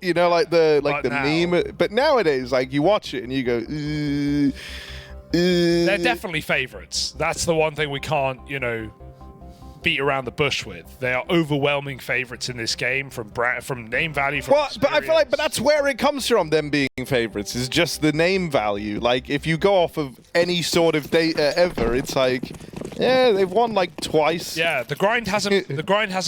You know, like the meme. But nowadays, like you watch it and you go, They're definitely favorites. That's the one thing we can't, you know, beat around the bush with. They are overwhelming favorites in this game from name value. From but I feel like, but that's where it comes from. Them being favorites is just the name value. Like if you go off of any sort of data ever, it's like, yeah, they've won like twice. Yeah, the grind hasn't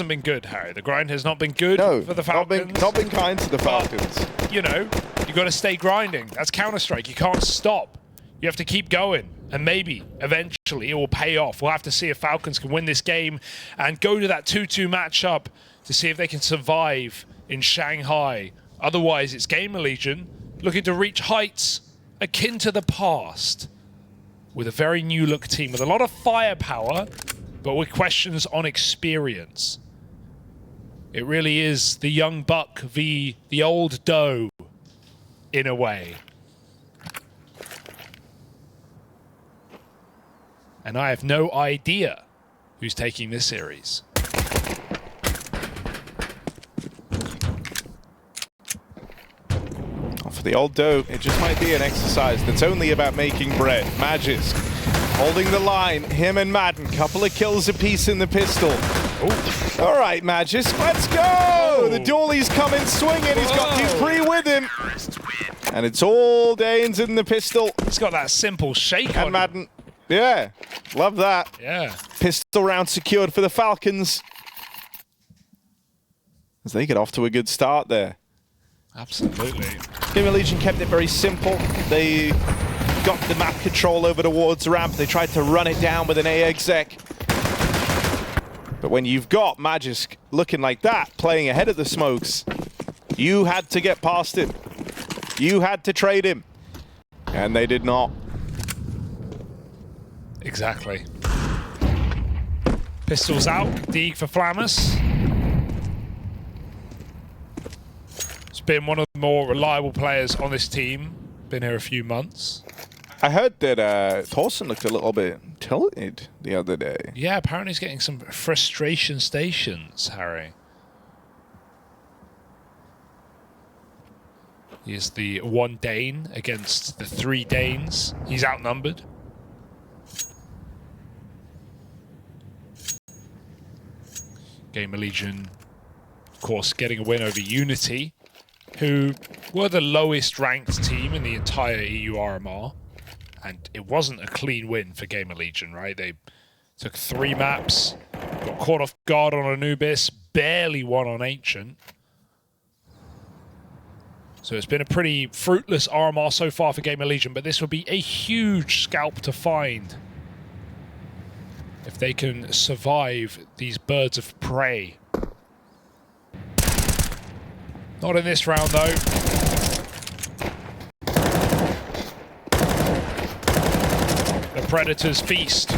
been good, Harry. The grind has not been good for the Falcons. Not been kind to the Falcons. But, you know, you got to stay grinding. That's Counter-Strike. You can't stop. You have to keep going, and maybe eventually it will pay off. We'll have to see if Falcons can win this game and go to that 2-2 matchup to see if they can survive in Shanghai. Otherwise, it's GamerLegion looking to reach heights akin to the past with a very new look team with a lot of firepower, but with questions on experience. It really is the young buck v the old doe in a way. And I have no idea who's taking this series. For the old doe, it just might be an exercise that's only about making bread. Magisk holding the line, him and Madden, couple of kills apiece in the pistol. Ooh. All right, Magisk, let's go! The Dooley's coming swinging, he's got Dupree with him. And it's all Danes in the pistol. He's got that simple shake on Madden. Yeah, love that. Yeah. Pistol round secured for the Falcons. As they get off to a good start there. Absolutely. GamerLegion kept it very simple. They got the map control over towards the ramp. They tried to run it down with an A exec. But when you've got Magisk looking like that, playing ahead of the smokes, you had to get past him. You had to trade him. And they did not. Exactly. Pistols out. Deeg for Flamus. It's been one of the more reliable players on this team. Been here a few months. I heard that Thorson looked a little bit tilted the other day. Yeah, apparently he's getting some frustration stations, Harry. He is the one Dane against the 3 Danes. He's outnumbered. GamerLegion, of course, getting a win over Unity, who were the lowest ranked team in the entire EU RMR. And it wasn't a clean win for GamerLegion, right? They took 3 maps, got caught off guard on Anubis, barely won on Ancient. So it's been a pretty fruitless RMR so far for GamerLegion, but this would be a huge scalp to find if they can survive these birds of prey. Not in this round, though. The Predators feast.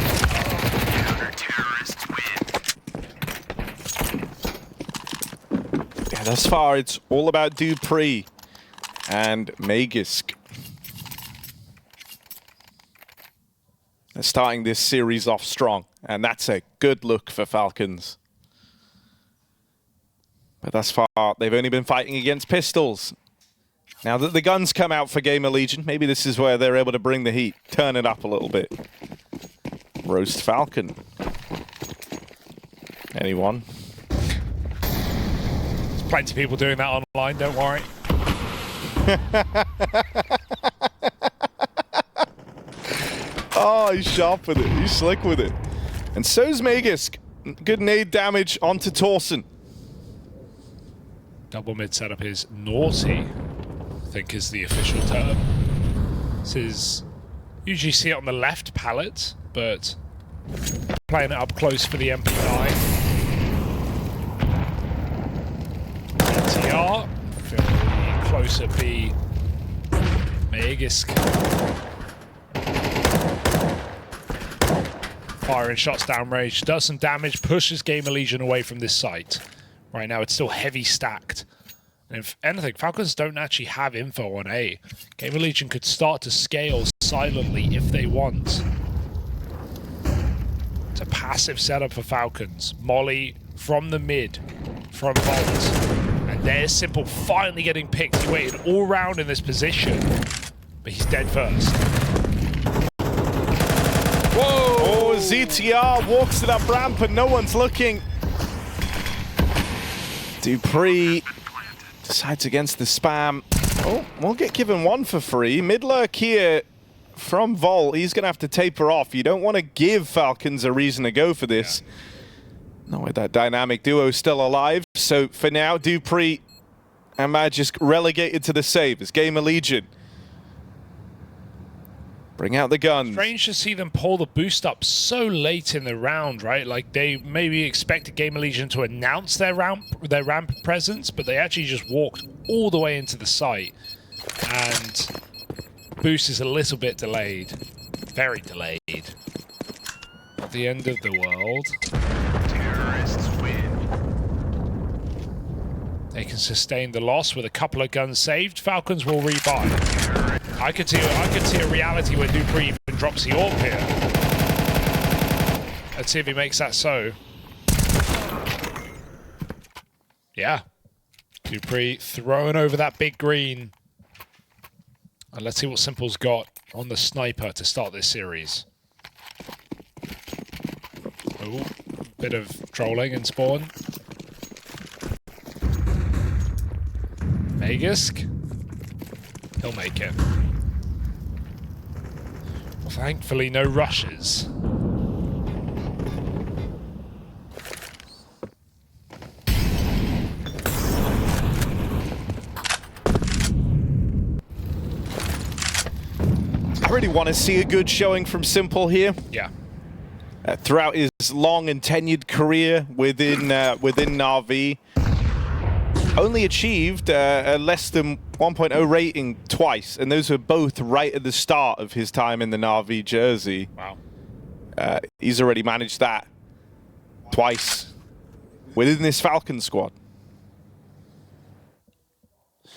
Yeah, thus far it's all about Dupree and Magisk. They're starting this series off strong, and that's a good look for Falcons. But thus far, they've only been fighting against pistols. Now that the guns come out for GamerLegion, maybe this is where they're able to bring the heat, turn it up a little bit. Roast Falcon. Anyone? There's plenty of people doing that online, don't worry. Oh, he's sharp with it. He's slick with it. And so's Magisk. Good nade damage onto Thorson. Double mid setup is naughty, I think is the official term. This is, usually see it on the left palette, but playing it up close for the MP9. NTR, very closer B. Magisk. Firing shots down range, does some damage, pushes GamerLegion away from this site. Right now, it's still heavy stacked. And if anything, Falcons don't actually have info on A. GamerLegion could start to scale silently if they want. It's a passive setup for Falcons. Molly from the mid, from Vault, and There's Simple finally getting picked. He waited all round in this position, but he's dead first. Whoa! Oh, ZTR walks it up ramp and no one's looking. Dupree decides against the spam. Oh, we'll get given one for free. Mid-lurk here from Vol. He's going to have to taper off. You don't want to give Falcons a reason to go for this. Yeah. No way that dynamic duo is still alive. So for now, Dupree and Magisk relegated to the save as GamerLegion bring out the guns. Strange to see them pull the boost up so late in the round, right? Like they maybe expected GamerLegion to announce their ramp presence, but they actually just walked all the way into the site. And boost is a little bit delayed. Very delayed. Not the end of the world. Terrorists win. They can sustain the loss with a couple of guns saved. Falcons will rebuy. I could see a reality where Dupree even drops the orb here. Let's see if he makes that so. Yeah. Dupree throwing over that big green. And let's see what Simple's got on the sniper to start this series. Oh, bit of trolling in spawn. Magisk. He'll make it. Well, thankfully, no rushes. I really want to see a good showing from Simple here. Yeah. Throughout his long and tenured career within Na'Vi, only achieved a less than 1.0 rating twice, and those were both right at the start of his time in the Na'Vi jersey. Wow. He's already managed that twice within this Falcon squad.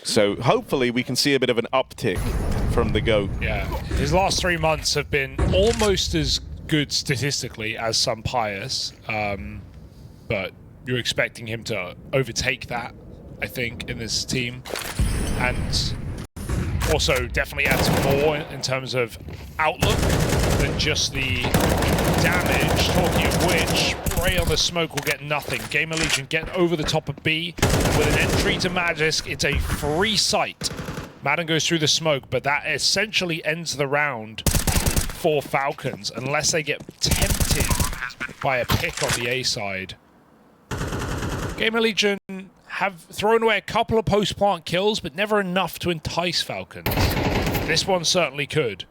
So hopefully we can see a bit of an uptick from the GOAT. Yeah. His last 3 months have been almost as good statistically as some Pious, but you're expecting him to overtake that, I think, in this team. And also definitely adds more in terms of outlook than just the damage. Talking of which, Prey on the smoke will get nothing. GamerLegion get over the top of B with an entry to Magisk. It's a free site. Madden goes through the smoke, but that essentially ends the round for Falcons unless they get tempted by a pick on the A side. GamerLegion have thrown away a couple of post-plant kills, but never enough to entice Falcons. This one certainly could.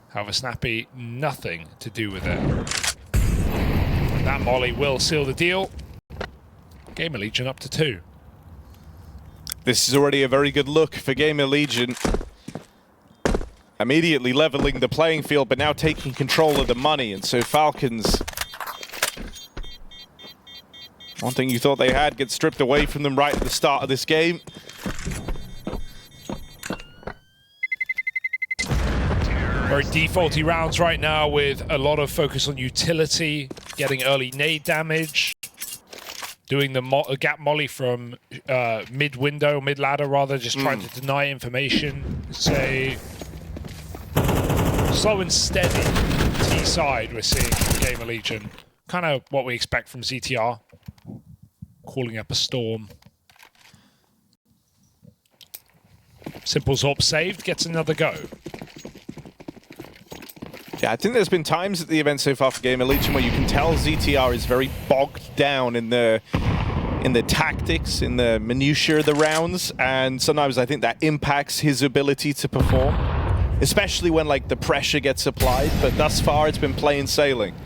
However, Snappy, nothing to do with it. That molly will seal the deal. GamerLegion up to 2. This is already a very good look for GamerLegion. Immediately leveling the playing field, but now taking control of the money. And so Falcons, one thing you thought they had gets stripped away from them right at the start of this game. Very defaulty rounds right now with a lot of focus on utility, getting early nade damage, doing the gap molly from mid-window, mid-ladder rather, just trying to deny information. Say slow and steady T side we're seeing from GamerLegion. Kind of what we expect from ZTR. Calling up a storm. Simple Zorp saved, gets another go. Yeah, I think there's been times at the event so far for GamerLegion where you can tell ZTR is very bogged down in the tactics, in the minutiae of the rounds, and sometimes I think that impacts his ability to perform, especially when like the pressure gets applied, but thus far it's been plain sailing.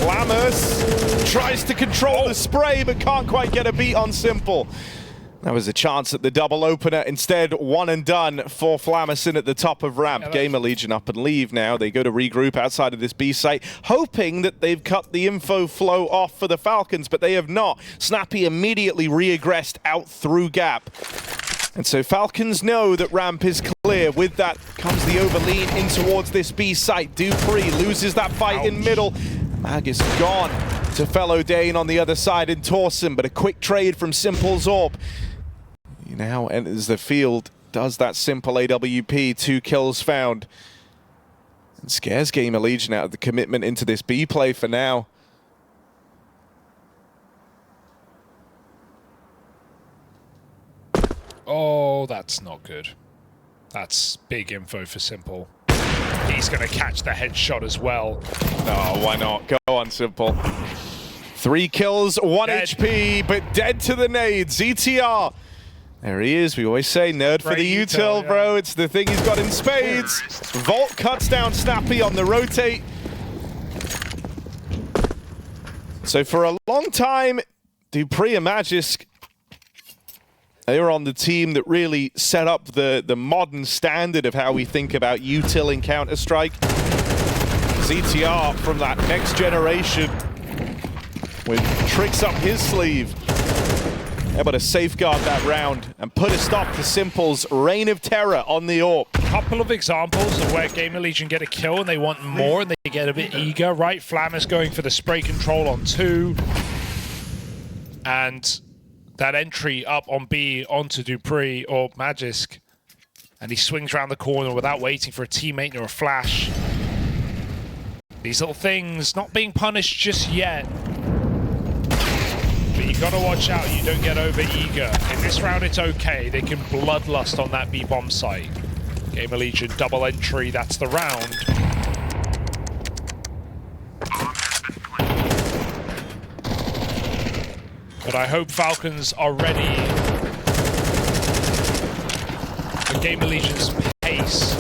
Flamus tries to control the spray, but can't quite get a beat on Simple. That was a chance at the double opener. Instead, one and done for Flamerson at the top of ramp. Yeah, GamerLegion up and leave now. They go to regroup outside of this B site, hoping that they've cut the info flow off for the Falcons, but they have not. Snappy immediately re-aggressed out through gap. And so Falcons know that ramp is clear. With that comes the overlean in towards this B site. Dupree loses that fight in middle. Mag is gone. to fellow Dane on the other side in Torsen, but a quick trade from Simple's AWP. He now enters the field, does that simple AWP, 2 kills found. And scares GamerLegion out of the commitment into this B play for now. Oh, that's not good. That's big info for Simple. He's going to catch the headshot as well. No, why not? Go on, Simple. 3 kills, 1 Dead. HP, but dead to the nade. ZTR. There he is. We always say nerd for the util, bro. It's the thing he's got in spades. Volt cuts down Snappy on the rotate. So for a long time, dupreeh and Magisk, they were on the team that really set up the modern standard of how we think about util in Counter-Strike. ZTR from that next generation with tricks up his sleeve, able to safeguard that round and put a stop to Simple's reign of terror on the AWP. Couple of examples of where GamerLegion get a kill and they want more and they get a bit eager, right? Flam is going for the spray control on 2. And that entry up on B onto dupreeh or Magisk. And he swings around the corner without waiting for a teammate or a flash. These little things not being punished just yet. But you gotta watch out, you don't get over eager. In this round it's okay, they can bloodlust on that B bomb site. GamerLegion double entry, that's the round. But I hope Falcons are ready for GamerLegion's pace,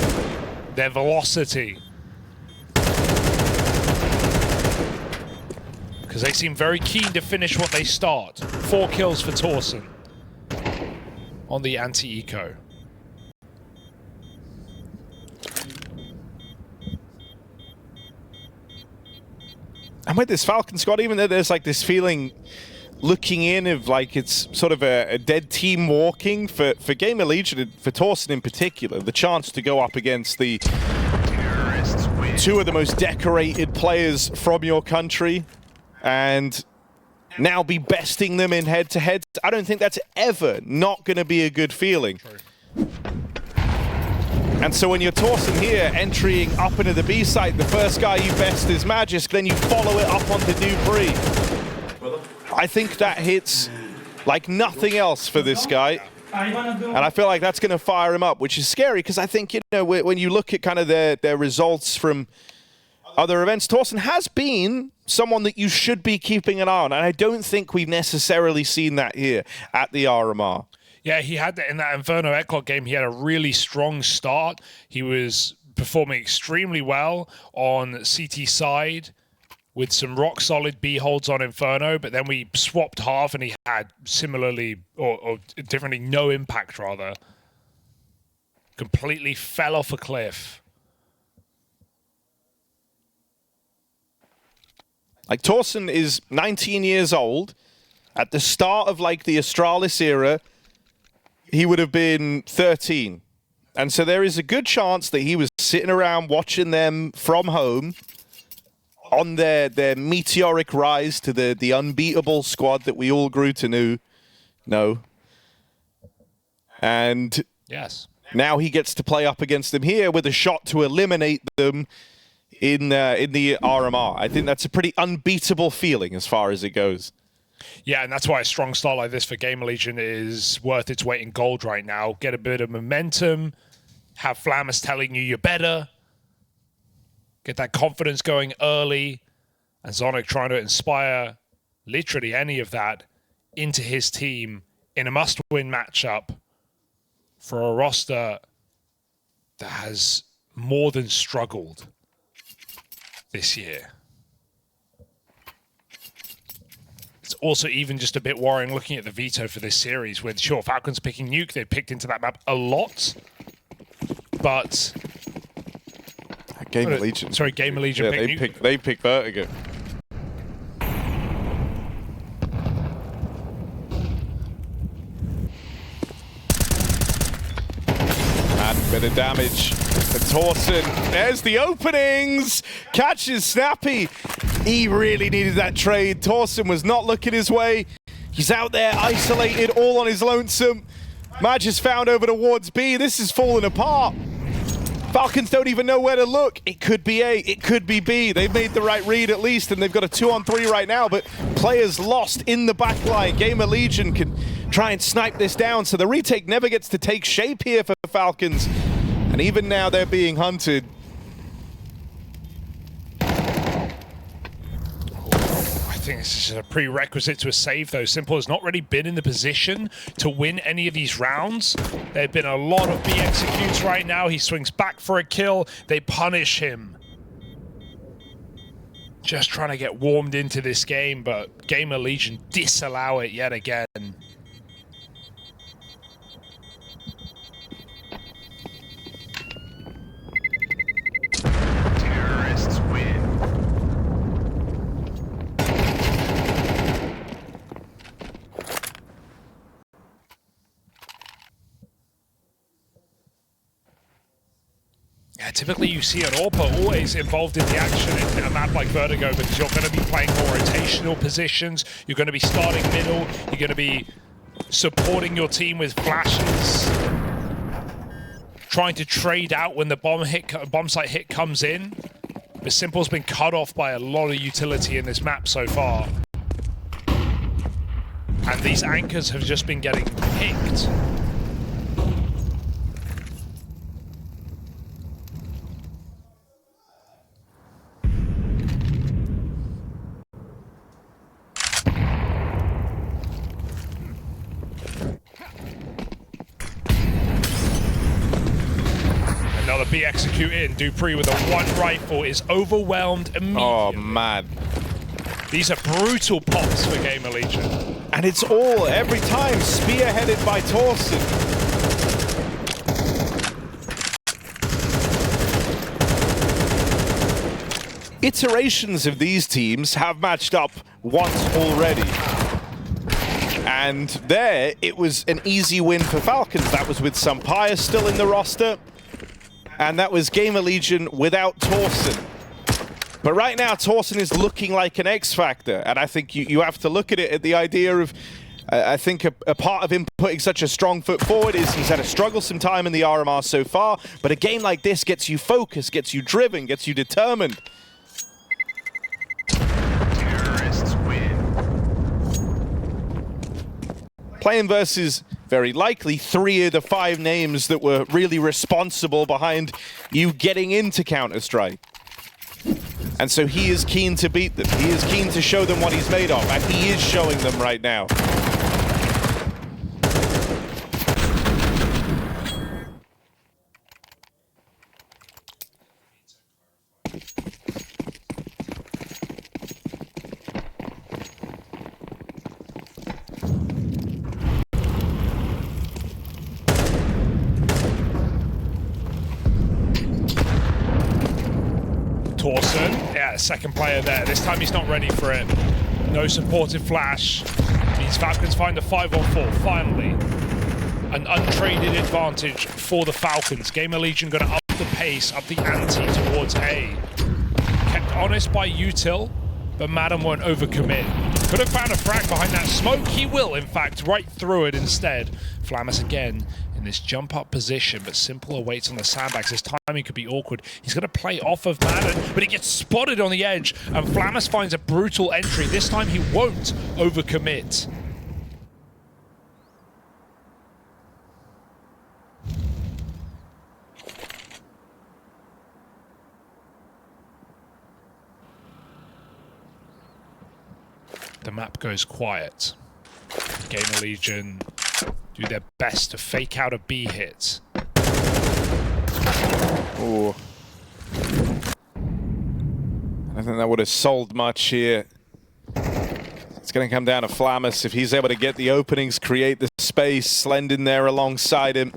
their velocity. Because they seem very keen to finish what they start. 4 kills for Torsen on the anti-eco. And with this Falcon squad, even though there's like this feeling looking in of like it's sort of a dead team walking for GamerLegion and for Torsen in particular, the chance to go up against the 2 of the most decorated players from your country and now be besting them in head-to-head. I don't think that's ever not going to be a good feeling. True. And so when you're Torsen here, entering up into the B site, the first guy you best is Magisk, then you follow it up onto dupreeh. I think that hits like nothing else for this guy. And I feel like that's going to fire him up, which is scary because I think, you know, when you look at kind of their results from other events, Torsen has been someone that you should be keeping an eye on. And I don't think we've necessarily seen that here at the RMR. Yeah, he had that in that Inferno Eclot game. He had a really strong start. He was performing extremely well on CT side with some rock-solid B holds on Inferno, but then we swapped half and he had similarly, or differently, no impact, rather. Completely fell off a cliff. Like, Torsen is 19 years old. At the start of, like, the Astralis era, he would have been 13. And so there is a good chance that he was sitting around watching them from home on their meteoric rise to the unbeatable squad that we all grew to know. And yes, now he gets to play up against them here with a shot to eliminate them in the RMR. I think that's a pretty unbeatable feeling as far as it goes. Yeah, and that's why a strong start like this for GamerLegion is worth its weight in gold right now. Get a bit of momentum, have Flammers telling you you're better, get that confidence going early, and Zonic trying to inspire literally any of that into his team in a must-win matchup for a roster that has more than struggled this year. It's also even just a bit worrying looking at the veto for this series with, sure, Falcons picking Nuke. They picked into that map a lot, but GamerLegion. Sorry, GamerLegion. Yeah, they pick Vertigo. And a bit of damage for Torsen. There's the openings. Catches Snappy. He really needed that trade. Torsen was not looking his way. He's out there isolated, all on his lonesome. Magisk found over towards B. This is falling apart. Falcons don't even know where to look. It could be A, it could be B. They've made the right read at least, and they've got a 2-on-3 right now, but players lost in the backline. GamerLegion can try and snipe this down, so the retake never gets to take shape here for the Falcons. And even now, they're being hunted. I think this is a prerequisite to a save, though. Simple has not really been in the position to win any of these rounds. There have been a lot of B executes right now. He swings back for a kill. They punish him. Just trying to get warmed into this game, but GamerLegion disallow it yet again. Terrorists win. Yeah, typically you see an AWPer always involved in the action in a map like Vertigo because you're going to be playing more rotational positions, you're going to be starting middle, you're going to be supporting your team with flashes, trying to trade out when the bomb site hit comes in. But Simple's been cut off by a lot of utility in this map so far. And these anchors have just been getting picked. Another B execute in. Dupree with a one rifle is overwhelmed immediately. Oh, man. These are brutal pops for GamerLegion. And it's all, every time, spearheaded by Torsen. Iterations of these teams have matched up once already. And there, it was an easy win for Falcons. That was with Sampire still in the roster. And that was GamerLegion without Torsen. But right now, Torsen is looking like an X-Factor. And I think you have to look at it at the idea of, I think a part of him putting such a strong foot forward is he's had a strugglesome time in the RMR so far. But a game like this gets you focused, gets you driven, gets you determined. Terrorists win. Playing versus, very likely, 3 of the 5 names that were really responsible behind you getting into Counter-Strike. And so he is keen to beat them. He is keen to show them what he's made of, and he is showing them right now. Torsen, yeah, second player there. This time he's not ready for it. No supportive flash. Means Falcons find the 5-on-4, finally. An untraded advantage for the Falcons. GamerLegion going to up the pace, up the ante towards A. Kept honest by Util, but Madden won't overcommit. Could have found a frag behind that smoke. He will, in fact, right through it instead. Flamus again in this jump-up position, but Simple awaits on the sandbags. His timing could be awkward. He's going to play off of Madden, but he gets spotted on the edge, and Flamus finds a brutal entry. This time he won't overcommit. The map goes quiet. GamerLegion do their best to fake out a B hit. Oh. I think that would have sold much here. It's going to come down to Flamus. If he's able to get the openings, create the space, Slend in there alongside him.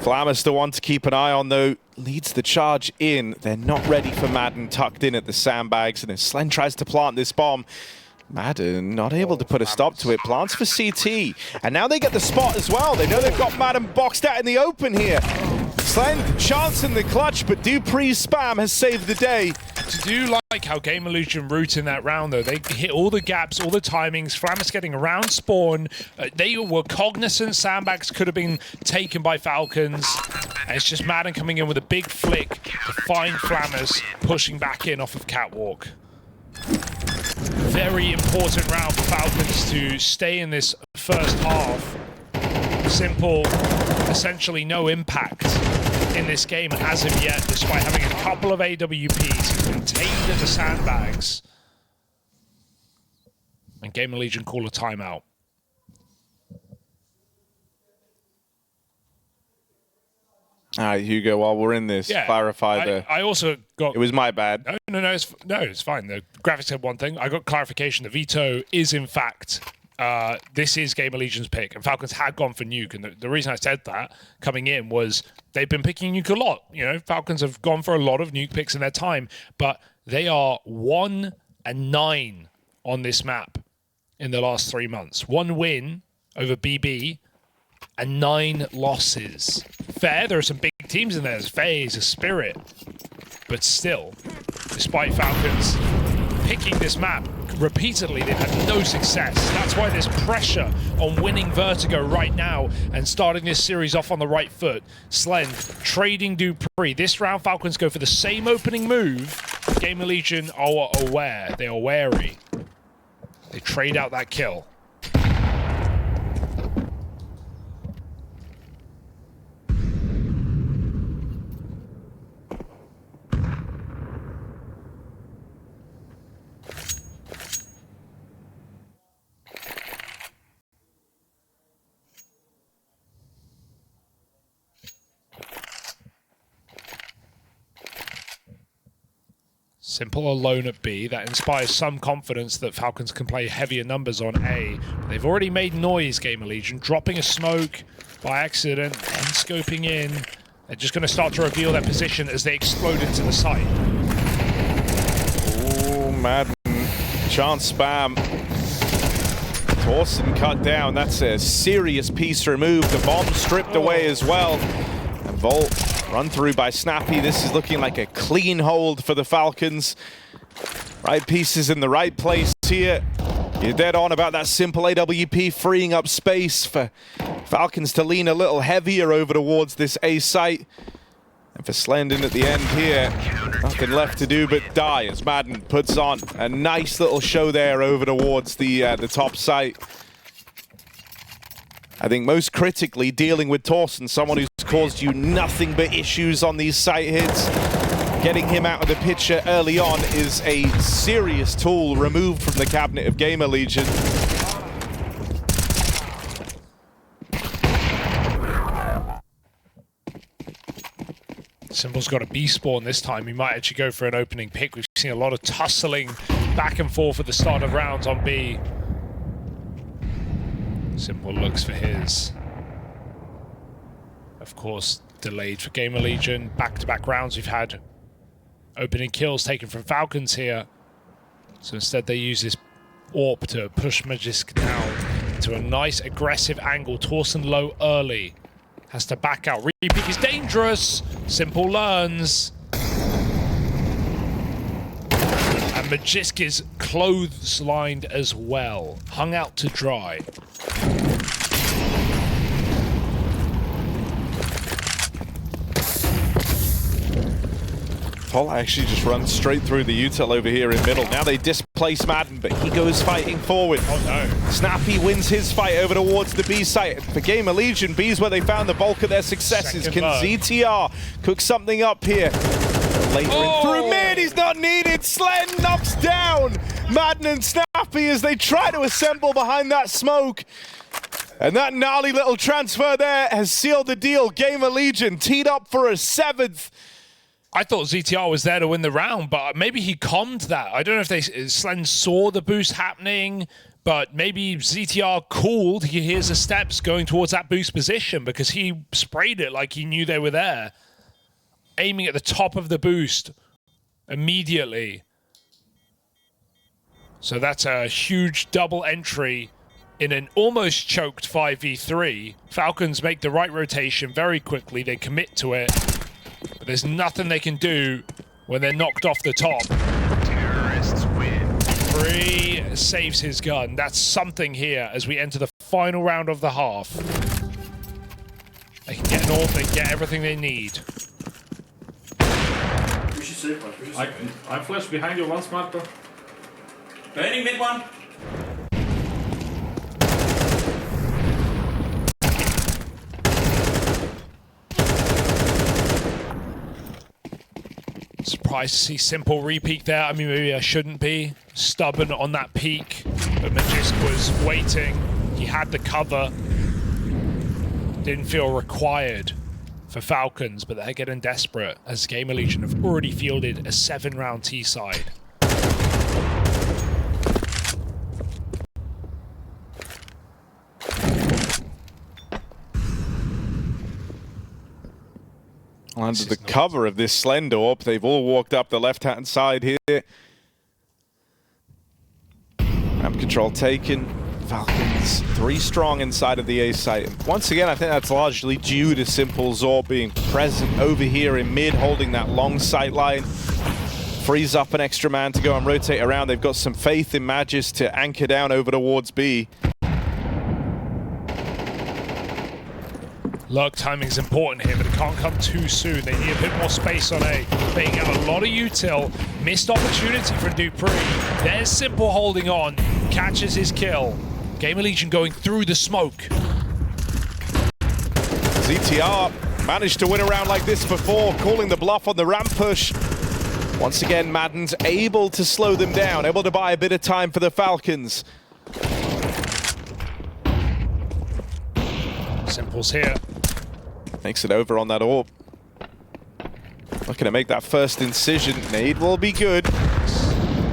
Flamus, the one to keep an eye on, though, leads the charge in. They're not ready for Madden, tucked in at the sandbags, and if Slend tries to plant this bomb, Madden not able to put a stop to it. Plants for CT. And now they get the spot as well. They know they've got Madden boxed out in the open here. Slend, chance in the clutch, but Dupree's spam has saved the day. To do like how GamerLegion route in that round, though, they hit all the gaps, all the timings. Flamus getting around spawn. They were cognizant sandbags could have been taken by Falcons. And it's just Madden coming in with a big flick to find Flamus, pushing back in off of Catwalk. Very important round for Falcons to stay in this first half. Simple, essentially no impact in this game as of yet, despite having a couple of AWPs contained in the sandbags. And GamerLegion call a timeout. All right, Hugo, while we're in this, clarify the... I also got... It was my bad. No, it's fine. The graphics said one thing. I got clarification. The veto is, in fact... this is GamerLegion's pick, and Falcons had gone for Nuke, and the reason I said that coming in was they've been picking Nuke a lot. You know, Falcons have gone for a lot of Nuke picks in their time, but they are 1-9 on this map in the last 3 months. 1 win over BB and 9 losses. Fair, there are some big teams in there. There's FaZe, there's Spirit, but still, despite Falcons picking this map repeatedly, they've had no success. That's why there's pressure on winning Vertigo right now and starting this series off on the right foot. Slend trading Dupree. This round, Falcons go for the same opening move. GamerLegion are aware. They are wary. They trade out that kill. Simple alone at B. That inspires some confidence that Falcons can play heavier numbers on A. But they've already made noise, GamerLegion, dropping a smoke by accident and scoping in. They're just going to start to reveal their position as they explode into the site. Oh, Madden. Chance spam. Torsen cut down. That's a serious piece removed. The bomb stripped away as well. And Volt run through by Snappy. This is looking like a clean hold for the Falcons. Right pieces in the right place here. You're dead on about that simple AWP freeing up space for Falcons to lean a little heavier over towards this A site. And for Slendon at the end here, nothing left to do but die as Madden puts on a nice little show there over towards the top site. I think most critically, dealing with Torsen, someone who's caused you nothing but issues on these site hits. Getting him out of the picture early on is a serious tool removed from the cabinet of GamerLegion. Simple's got a B spawn this time. He might actually go for an opening pick. We've seen a lot of tussling back and forth at the start of rounds on B. Simple looks for his. Of course, delayed for GamerLegion. Back-to-back rounds we've had opening kills taken from Falcons here. So instead they use this AWP to push Magisk down into a nice aggressive angle. Torsen low early. Has to back out. Repeat is dangerous. Simple learns. And Magisk is clotheslined as well. Hung out to dry. Paul actually just runs straight through the util over here in middle. Now they displace Madden, but he goes fighting forward. Oh no. Snappy wins his fight over towards the B site. For GamerLegion, B's where they found the bulk of their successes. Can ZTR cook something up here? Later in through mid, he's not needed. Slend knocks down Madden and Snappy as they try to assemble behind that smoke. And that gnarly little transfer there has sealed the deal. GamerLegion teed up for a 7th. I thought ZTR was there to win the round, but maybe he calmed that. I don't know if Slend saw the boost happening, but maybe ZTR cooled. He hears the steps going towards that boost position because he sprayed it like he knew they were there. Aiming at the top of the boost immediately. So that's a huge double entry in an almost choked 5v3. Falcons make the right rotation very quickly. They commit to it. But there's nothing they can do when they're knocked off the top. Terrorists win. Free saves his gun. That's something here as we enter the final round of the half. They can get an AWP, they can get everything they need. I flash behind you once, Marco. Burning mid one. Surprised to see Simple re-peek there. I mean, maybe I shouldn't be stubborn on that peek, but Magisk was waiting. He had the cover. Didn't feel required for Falcons, but they're getting desperate as GamerLegion have already fielded a 7-round T-side. Under the cover of this slender AWP, they've all walked up the left-hand side here. Ramp control taken. Falcons 3 strong inside of the A site. Once again, I think that's largely due to Simple's AWP being present over here in mid, holding that long sight line. Frees up an extra man to go and rotate around. They've got some faith in Magisk to anchor down over towards B. Lurk timing is important here, but it can't come too soon. They need a bit more space on A. Being out a lot of util. Missed opportunity for Dupree. There's Simple holding on. Catches his kill. GamerLegion going through the smoke. ZTR managed to win a round like this before, calling the bluff on the ramp push. Once again, Madden's able to slow them down, able to buy a bit of time for the Falcons. Simple's here. Makes it over on that AWP. Looking to make that first incision. Nade will be good.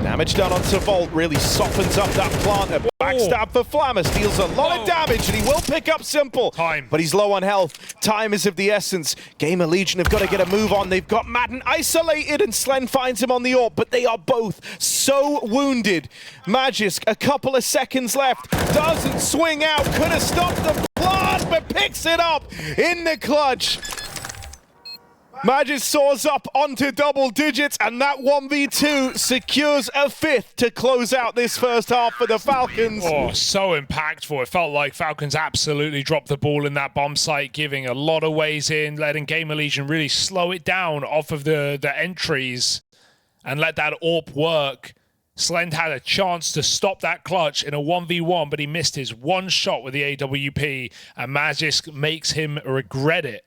Damage done onto Volt really softens up that plant. A backstab for Flammer. Deals a lot of damage, and he will pick up Simple. Time. But he's low on health. Time is of the essence. GamerLegion have got to get a move on. They've got Madden isolated, and Slen finds him on the AWP, but they are both so wounded. Magisk, a couple of seconds left. Doesn't swing out. Could have stopped the plant, but picks it up in the clutch. Magisk soars up onto double digits, and that 1v2 secures a 5th to close out this first half for the Falcons. Oh, so impactful. It felt like Falcons absolutely dropped the ball in that bomb site, giving a lot of ways in, letting GamerLegion really slow it down off of the entries and let that AWP work. Slend had a chance to stop that clutch in a 1v1, but he missed his one shot with the AWP, and Magisk makes him regret it.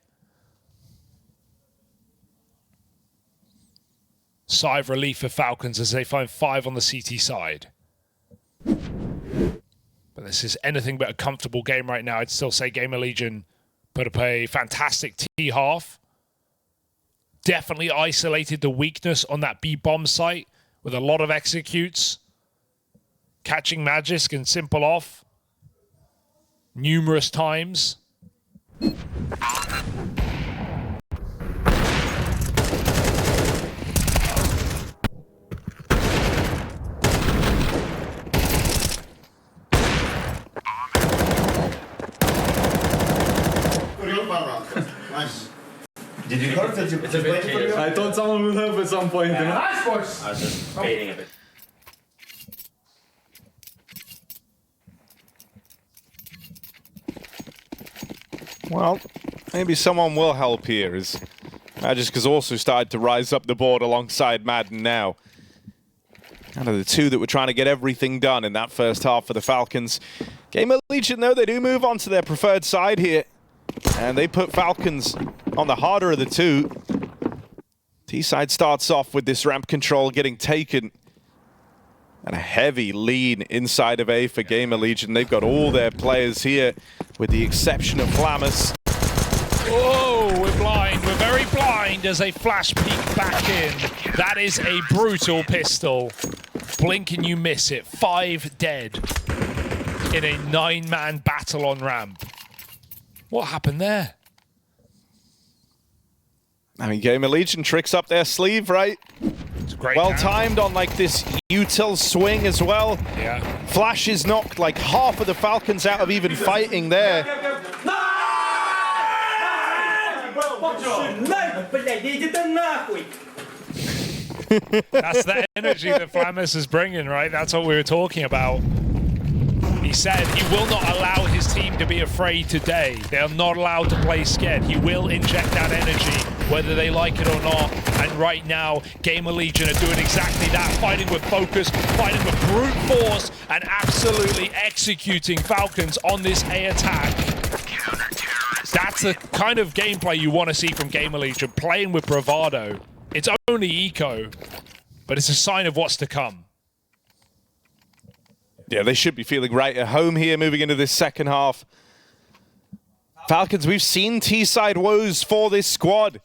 Sigh of relief for Falcons as they find 5 on the CT side. But this is anything but a comfortable game right now. I'd still say GamerLegion put up a fantastic T half. Definitely isolated the weakness on that B bomb site with a lot of executes. Catching Magisk and Simple off numerous times. Did you call it? It's a bit chaos. I thought someone will help at some point. You know? I was just baiting a bit. Well, maybe someone will help here, as Magisk has also started to rise up the board alongside Madden now. Kind of the two that were trying to get everything done in that first half for the Falcons. GamerLegion, though, they do move on to their preferred side here. And they put Falcons on the harder of the two. T-side starts off with this ramp control getting taken. And a heavy lean inside of A for GamerLegion. They've got all their players here, with the exception of Flammers. Oh, we're blind. We're very blind as they flash peek back in. That is a brutal pistol. Blink and you miss it. 5 dead in a 9-man battle on ramp. What happened there? I mean, GamerLegion tricks up their sleeve, right? Great well count. timed on like this util swing as well. Yeah. Flash is knocked like half of the Falcons out of even fighting there. That's the energy that Flamus is bringing, right? That's what we were talking about. He said he will not allow his team to be afraid today. They are not allowed to play scared. He will inject that energy, whether they like it or not. And right now, GamerLegion are doing exactly that, fighting with focus, fighting with brute force, and absolutely executing Falcons on this A attack. That's the kind of gameplay you want to see from GamerLegion, playing with bravado. It's only eco, but it's a sign of what's to come. Yeah, they should be feeling right at home here moving into this second half. Falcons, we've seen T-side woes for this squad.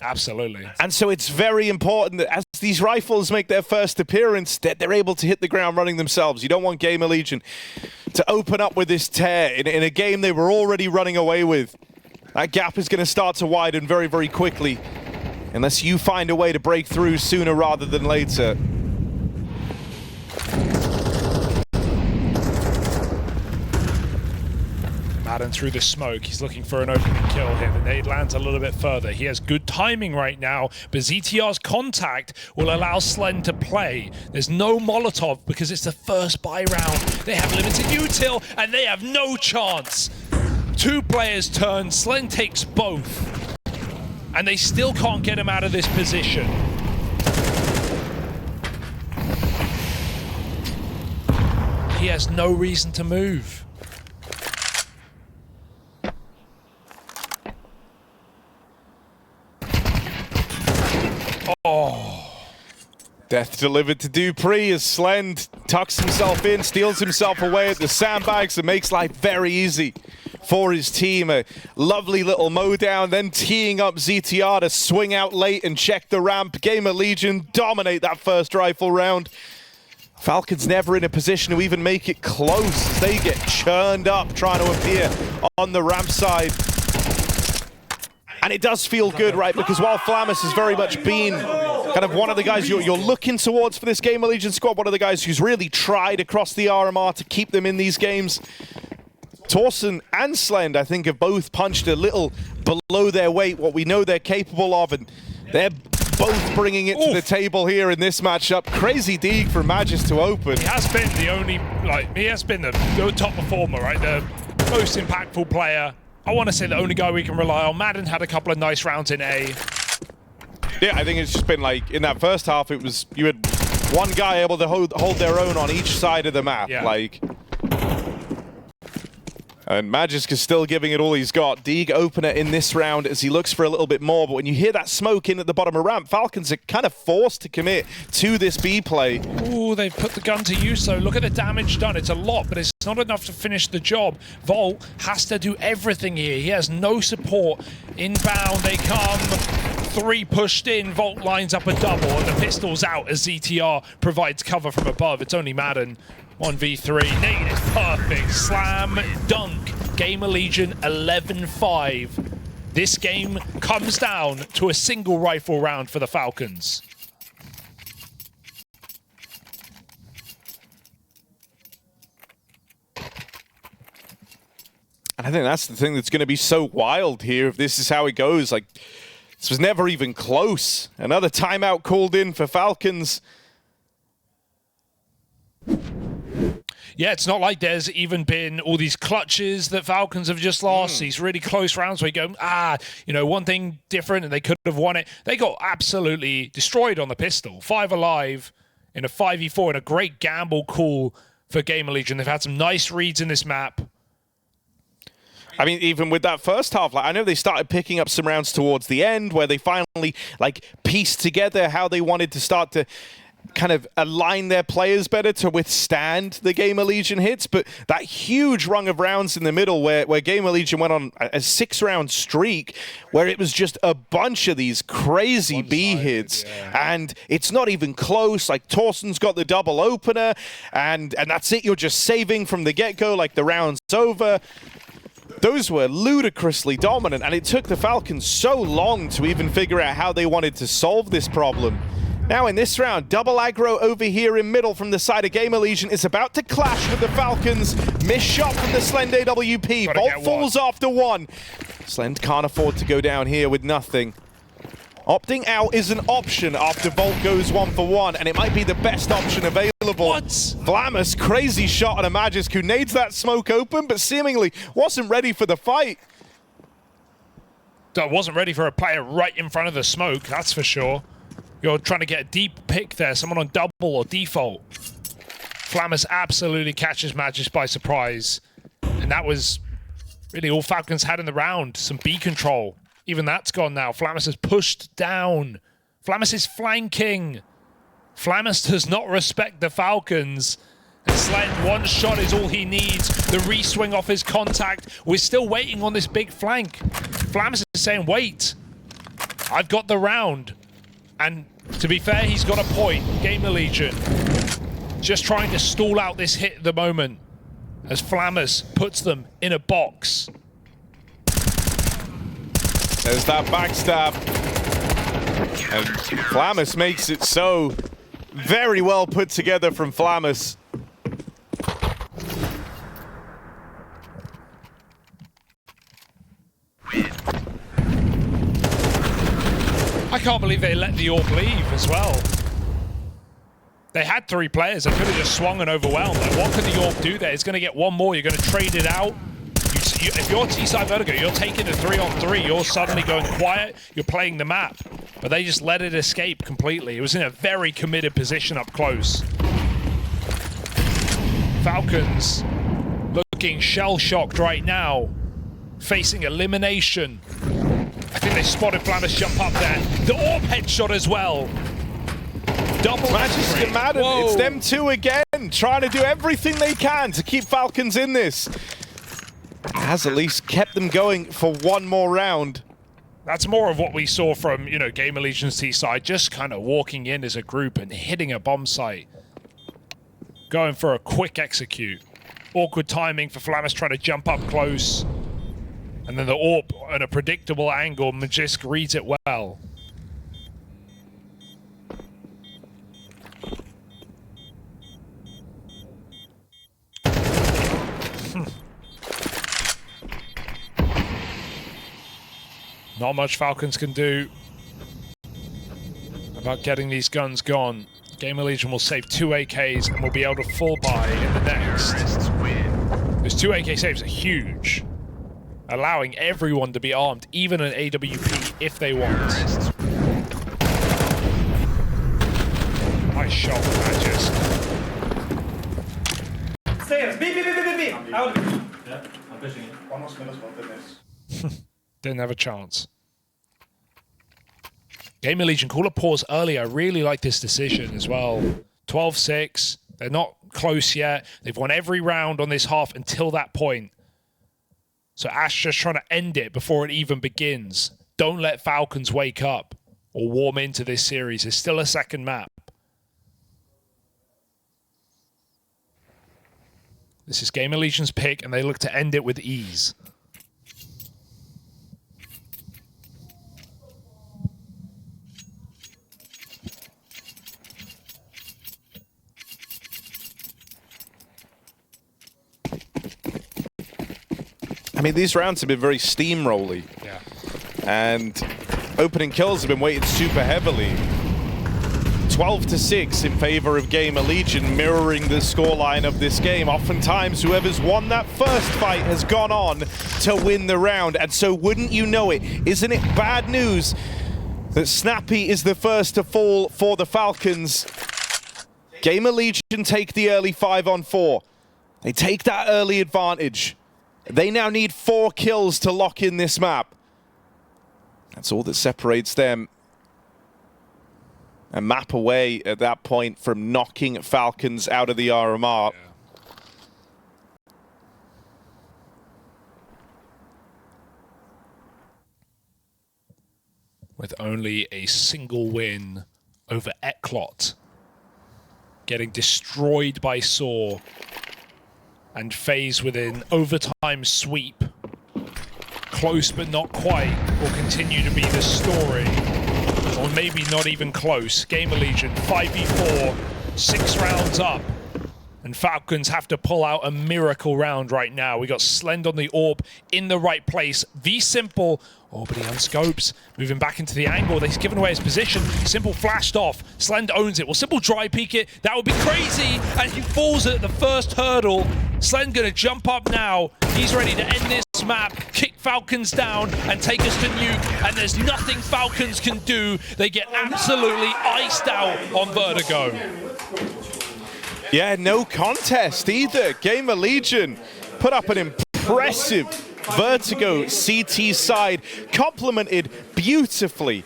Absolutely. And so it's very important that as these rifles make their first appearance, that they're able to hit the ground running themselves. You don't want GamerLegion to open up with this tear in a game they were already running away with. That gap is going to start to widen very, very quickly, unless you find a way to break through sooner rather than later. Madden through the smoke. He's looking for an opening kill here. The nade lands a little bit further. He has good timing right now, but ZTR's contact will allow Slen to play. There's no Molotov because it's the first buy round. They have limited util, and they have no chance. Two players turn. Slen takes both, and they still can't get him out of this position. He has no reason to move. Oh. Death delivered to Dupree as Slend tucks himself in, steals himself away at the sandbags and makes life very easy for his team. A lovely little mow down, then teeing up ZTR to swing out late and check the ramp. GamerLegion dominate that first rifle round. Falcons never in a position to even make it close. They get churned up trying to appear on the ramp side. And it does feel good, right? Because while Flamus has very much been kind of one of the guys you're looking towards for this GamerLegion squad, one of the guys who's really tried across the RMR to keep them in these games, Torsen and Slend, I think, have both punched a little below their weight, what we know they're capable of, and they're both bringing it to the table here in this matchup. Crazy dig for Magisk to open. He has been the only, he has been the top performer, right? The most impactful player. I want to say the only guy we can rely on. Madden had a couple of nice rounds in A. Yeah, I think it's just been like, in that first half, it was, you had one guy able to hold their own on each side of the map. Yeah. Like, and Magisk is still giving it all he's got. Deeg opener in this round as he looks for a little bit more, but when you hear that smoke in at the bottom of ramp, Falcons are kind of forced to commit to this B play. Ooh, they've put the gun to use, so look at the damage done. It's a lot, but it's not enough to finish the job. Volt has to do everything here. He has no support. Inbound, they come. 3 pushed in. Volt lines up a double, and the pistol's out as ZTR provides cover from above. It's only Madden. 1v3. Nate is perfect. Slam dunk. GamerLegion 11-5. This game comes down to a single rifle round for the Falcons. And I think that's the thing that's going to be so wild here if this is how it goes. Like, this was never even close. Another timeout called in for Falcons. Yeah, it's not like there's even been all these clutches that Falcons have just lost. These really close rounds where you go, one thing different and they could have won it. They got absolutely destroyed on the pistol. 5 alive in a 5v4 and a great gamble call for GamerLegion. They've had some nice reads in this map. I mean, even with that first half, like, I know they started picking up some rounds towards the end where they finally pieced together how they wanted to start to kind of align their players better to withstand the GamerLegion hits, but that huge rung of rounds in the middle where GamerLegion went on a 6-round streak where it was just a bunch of these crazy B hits, and it's not even close. Like, Torsen's got the double opener, and that's it. You're just saving from the get-go, like the round's over. Those were ludicrously dominant, and it took the Falcons so long to even figure out how they wanted to solve this problem. Now in this round, double aggro over here in middle from the side of GamerLegion is about to clash with the Falcons. Missed shot from the Slend AWP. Volt falls after one. Slend can't afford to go down here with nothing. Opting out is an option after Volt goes 1 for 1, and it might be the best option available. What? Flamus, crazy shot on a Magisk who nades that smoke open, but seemingly wasn't ready for the fight. I wasn't ready for a player right in front of the smoke, that's for sure. You're trying to get a deep pick there, someone on double or default. Flamus absolutely catches Magisk by surprise. And that was really all Falcons had in the round. Some B control. Even that's gone now. Flamus has pushed down. Flamus is flanking. Flamus does not respect the Falcons. And Slend, one shot is all he needs. The re-swing off his contact. We're still waiting on this big flank. Flamus is saying, wait. I've got the round. And to be fair, he's got a point. GamerLegion just trying to stall out this hit at the moment as Flamus puts them in a box. There's that backstab. And Flamus makes it so. Very well put together from Flamus. I can't believe they let the AWP leave as well. They had 3 players. They could have just swung and overwhelmed. Like, what can the AWP do there? It's going to get one more. You're going to trade it out. If you're T-side Vertigo, you're taking the 3-on-3. You're suddenly going quiet. You're playing the map. But they just let it escape completely. It was in a very committed position up close. Falcons looking shell-shocked right now. Facing elimination. I think they spotted Flamus jump up there. The AWP headshot as well. Double Magisk and Madden, it's them two again, trying to do everything they can to keep Falcons in this. Has at least kept them going for one more round. That's more of what we saw from, you know, GamerLegion's T-side, just kind of walking in as a group and hitting a bomb site. Going for a quick execute. Awkward timing for Flamus trying to jump up close. And then the AWP at a predictable angle, Magisk reads it well. Not much Falcons can do about getting these guns gone. GamerLegion will save 2 AKs and will be able to full buy in the next. Those 2 AK saves are huge, allowing everyone to be armed, even an AWP if they want. Nice shot from Magisk. Stairs, B. Out. Yeah, I'm pushing it. Almost minus 1 goodness. Didn't have a chance. GamerLegion call a pause earlier. I really like this decision as well. 12-6. They're not close yet. They've won every round on this half until that point. So Ash just trying to end it before it even begins. Don't let Falcons wake up or warm into this series. There's still a second map. This is GamerLegion's pick, and they look to end it with ease. I mean, these rounds have been very steamrolly. Yeah. And opening kills have been weighted super heavily. 12-6 in favor of GamerLegion, mirroring the scoreline of this game. Oftentimes, whoever's won that first fight has gone on to win the round. And so, wouldn't you know it, isn't it bad news that Snappy is the first to fall for the Falcons? GamerLegion take the early 5-on-4. They take that early advantage. They now need 4 kills to lock in this map. That's all that separates them. A map away at that point from knocking Falcons out of the RMR. Yeah. With only a single win over Eclot. Getting destroyed by Saw. And FaZe with an overtime sweep. Close but not quite will continue to be the story. or maybe not even close. GamerLegion 5v4, 6 rounds up. And Falcons have to pull out a miracle round right now. We got Slend on the AWP in the right place. Simple, but he unscopes. Moving back into the angle. He's given away his position. Simple flashed off. Slend owns it. Will Simple dry peek it? That would be crazy. And he falls at the first hurdle. Slend gonna jump up now. He's ready to end this map, kick Falcons down, and take us to Nuke. And there's nothing Falcons can do. They get absolutely iced out on Vertigo. Yeah, no contest either. GamerLegion put up an impressive Vertigo CT side, complemented beautifully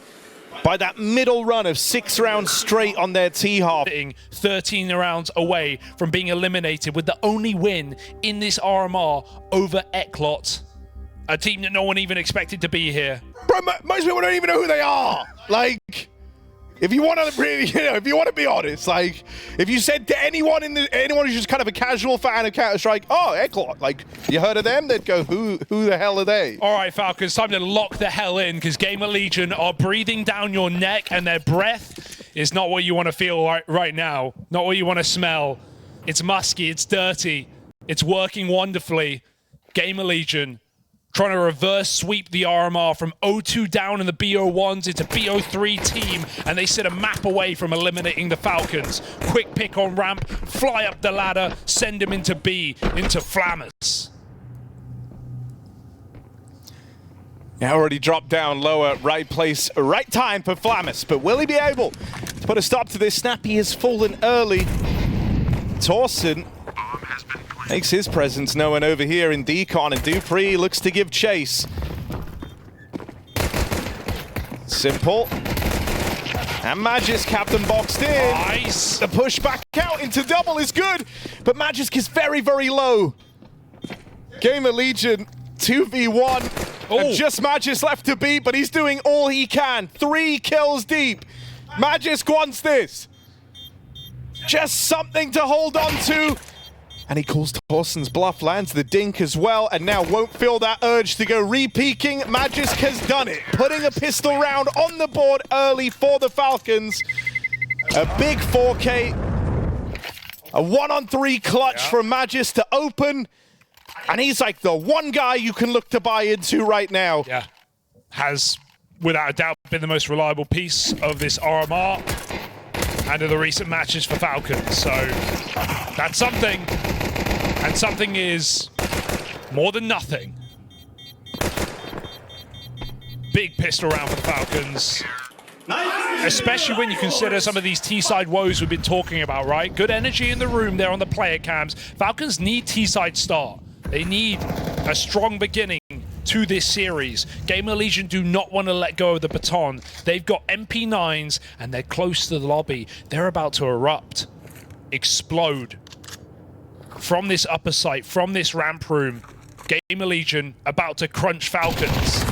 by that middle run of 6 rounds straight on their T-half. 13 rounds away from being eliminated with the only win in this RMR over Eclot, a team that no one even expected to be here. Bro, most people don't even know who they are. Like, if you want to really, if you want to be honest, like, if you said to anyone who's just kind of a casual fan of Counter-Strike, oh, Eclot, like, you heard of them? They'd go, who the hell are they? All right, Falcons, time to lock the hell in, because GamerLegion are breathing down your neck, and their breath is not what you want to feel right now, not what you want to smell. It's musky, it's dirty, it's working wonderfully. GamerLegion trying to reverse sweep the RMR from 0-2 down in the BO1s into BO3 team, and they sit a map away from eliminating the Falcons. Quick pick on ramp, fly up the ladder, send him into B, into Flammers. Now already dropped down lower, right place, right time for Flammers, but will he be able to put a stop to this? Snappy has fallen early. Torsen makes his presence known over here in Decon, and Dupree looks to give chase. Simple. And Magisk captain boxed in. Nice. The push back out into double is good, but Magisk is very, very low. GamerLegion 2v1. And just Magisk left to beat, but he's doing all he can. 3 kills deep. Magisk wants this. Just something to hold on to. And he calls Torsen's bluff, lands the dink as well, and now won't feel that urge to go re-peeking. Magisk has done it, putting a pistol round on the board early for the Falcons. A big 4K, a 1-on-3 clutch from Magisk to open, and he's like the one guy you can look to buy into right now. Yeah, has without a doubt been the most reliable piece of this RMR and of the recent matches for Falcons, so that's something. And something is more than nothing. Big pistol round for the Falcons. Especially when you consider some of these T-side woes we've been talking about, right? Good energy in the room there on the player cams. Falcons need T-side start. They need a strong beginning to this series. GamerLegion do not want to let go of the baton. They've got MP9s and they're close to the lobby. They're about to erupt, explode. From this upper site, from this ramp room, GamerLegion about to crunch Falcons.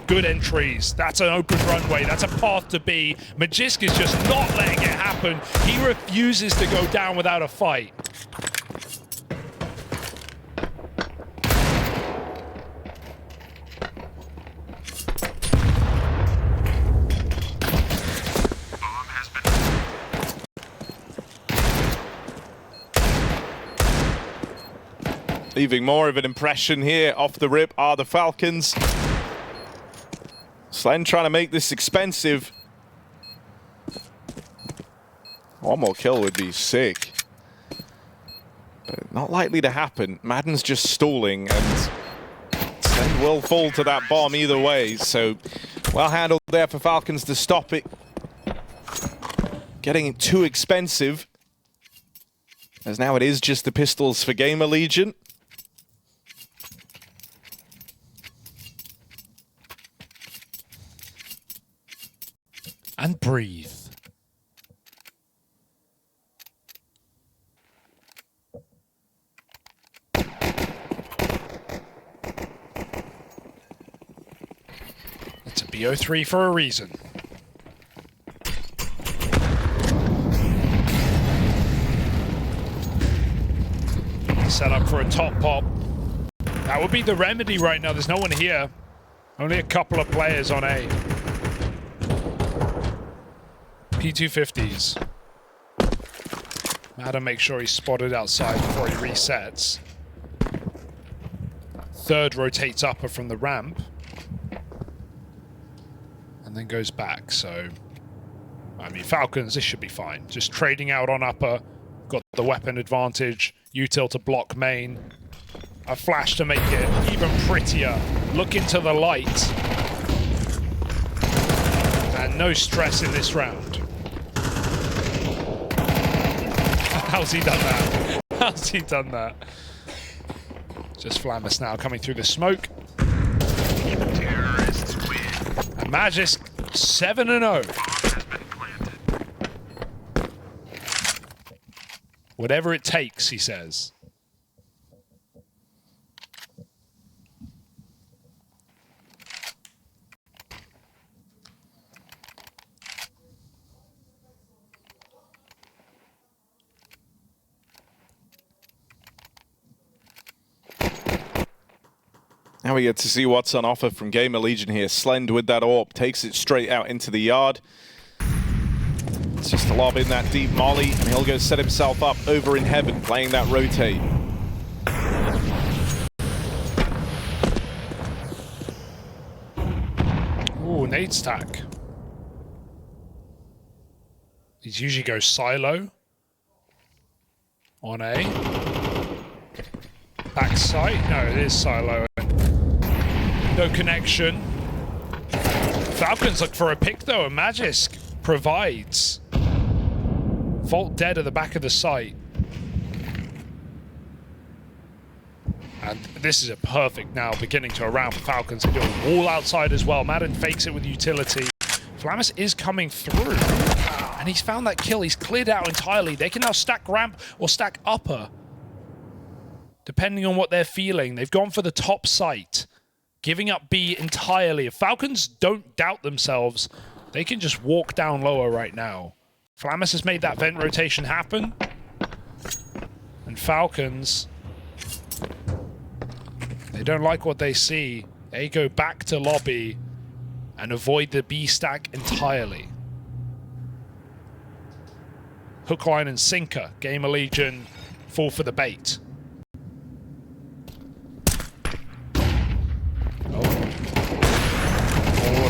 Good entries. That's an open runway. That's a path to B. Magisk is just not letting it happen. He refuses to go down without a fight. Leaving more of an impression here off the rip are the Falcons. Slend trying to make this expensive. One more kill would be sick. But not likely to happen. Madden's just stalling, and Slend will fall to that bomb either way. So well handled there for Falcons to stop it. Getting too expensive, as now it is just the pistols for GamerLegion. And breathe. It's a BO3 for a reason. Set up for a top pop. That would be the remedy right now. There's no one here. Only a couple of players on A. P250s. Madden makes sure he's spotted outside before he resets. Third rotates upper from the ramp. And then goes back, so... I mean, Falcons, this should be fine. Just trading out on upper. Got the weapon advantage. Util to block main. A flash to make it even prettier. Look into the light. And no stress in this round. How's he done that? How's he done that? Just Flamus now coming through the smoke. And Magisk 7-0. Whatever it takes, he says. Now we get to see what's on offer from GamerLegion here. Slend with that AWP takes it straight out into the yard. It's just to lob in that deep molly, and he'll go set himself up over in heaven, playing that rotate. Ooh, nade stack. These usually go silo. On A. Backside? No, it is silo. No connection. Falcons look for a pick though, and Magisk provides. Vault dead at the back of the site. And this is a perfect now beginning to a round for Falcons. They do a wall outside as well. Madden fakes it with utility. Flamus is coming through. And he's found that kill. He's cleared out entirely. They can now stack ramp or stack upper. Depending on what they're feeling. They've gone for the top site. Giving up B entirely. If Falcons don't doubt themselves, they can just walk down lower right now. Flamus has made that vent rotation happen. And Falcons, they don't like what they see. They go back to lobby and avoid the B stack entirely. Hook, line, and sinker. GamerLegion fall for the bait.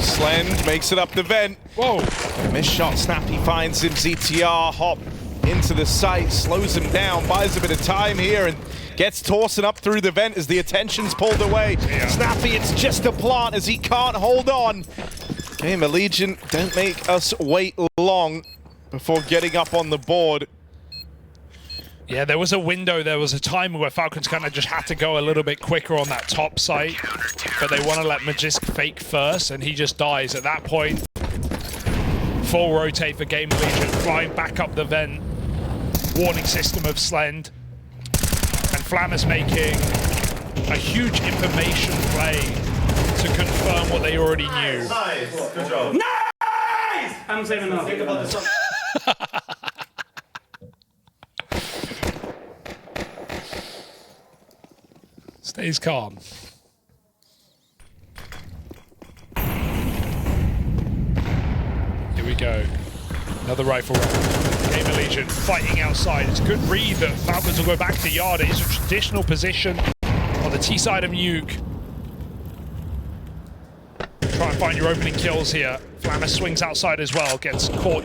Slend makes it up the vent. Whoa. Missed shot, Snappy finds him. ZTR hop into the site, slows him down, buys a bit of time here, and gets Torsen up through the vent as the attention's pulled away. Yeah. Snappy, it's just a plant as he can't hold on. GamerLegion, don't make us wait long before getting up on the board. Yeah, there was a window, there was a time where Falcons kind of just had to go a little bit quicker on that top site, but they want to let Magisk fake first, and he just dies at that point. Full rotate for GamerLegion, flying back up the vent. Warning system of Slend. And Flamus making a huge information play to confirm what they already knew. Nice! Good job. Nice! I'm saving now. Think about this. Stays calm. Here we go. Another rifle round. GamerLegion fighting outside. It's a good read that Falcons will go back to yard. It is a traditional position on the T side of Nuke. Try and find your opening kills here. Flamus swings outside as well. Gets caught,